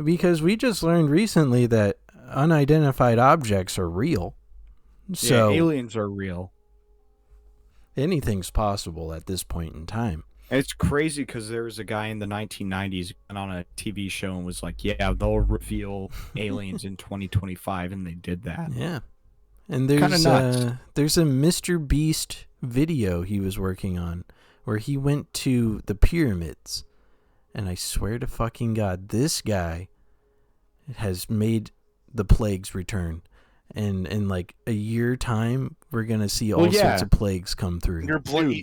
Because we just learned recently that unidentified objects are real. So yeah, aliens are real. Anything's possible at this point in time. It's crazy because there was a guy in the 1990s on a TV show and was like, yeah, they'll reveal aliens in 2025, and they did that. Yeah. And there's a Mr. Beast video he was working on where he went to the pyramids. And I swear to fucking God, this guy has made the plagues return. And in like a year time, we're going to see all sorts of plagues come through.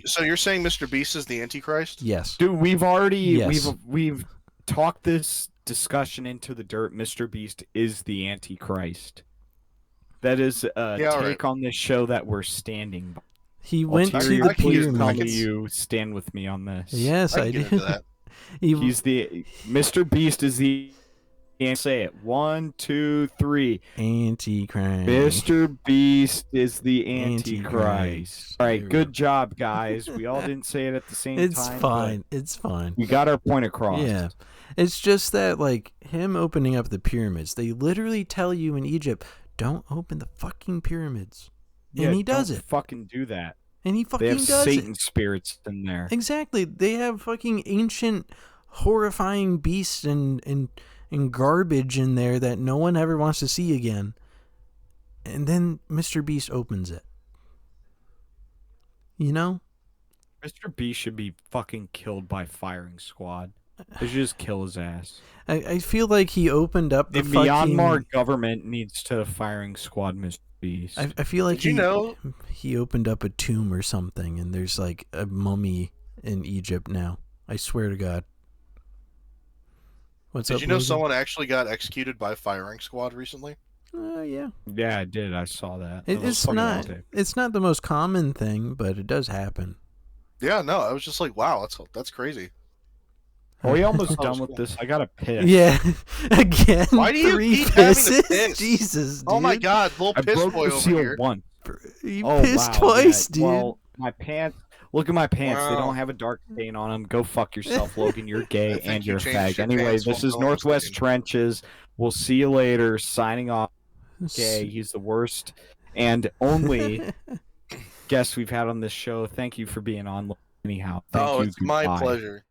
So you're saying Mr. Beast is the Antichrist? Yes. Dude, we've talked this discussion into the dirt. Mr. Beast is the Antichrist. That is a take on this show that we're standing by. He went to the pyramids. You stand with me on this. Yes, I do. He's the Mr. Beast is the. Can't say it. 1, 2, 3. Antichrist. Mr. Beast is the Antichrist. All right, good job, guys. We all didn't say it at the same time. It's fine. It's fine. We got our point across. Yeah. It's just that, like, him opening up the pyramids, they literally tell you in Egypt, don't open the fucking pyramids. And he does it. Fucking do that. And he fucking does it. They have Satan spirits in there. Exactly. They have fucking ancient, horrifying beasts and garbage in there that no one ever wants to see again. And then Mr. Beast opens it. You know? Mr. Beast should be fucking killed by firing squad. They should just kill his ass. I feel like he opened up the Myanmar government needs to firing squad Mr. Beast. I feel like he opened up a tomb or something, and there's like a mummy in Egypt now. I swear to God. Did you know someone actually got executed by firing squad recently? Yeah. Yeah, I did. I saw that. It's not the most common thing, but it does happen. Yeah, no, I was just like, wow, that's crazy. Are we almost done with this? I gotta piss. Yeah. Again. Why do you keep having to piss? Jesus, dude. Oh my God, little piss boy over here. Once. You pissed twice, dude. Well, my pants. Look at my pants. Wow. They don't have a dark stain on them. Go fuck yourself, Logan. You're gay and you're a fag. Anyway, this is Northwest Trenches. We'll see you later. Signing off. Gay. He's the worst and only guest we've had on this show. Thank you for being on. Anyhow. Thank you. It's my pleasure.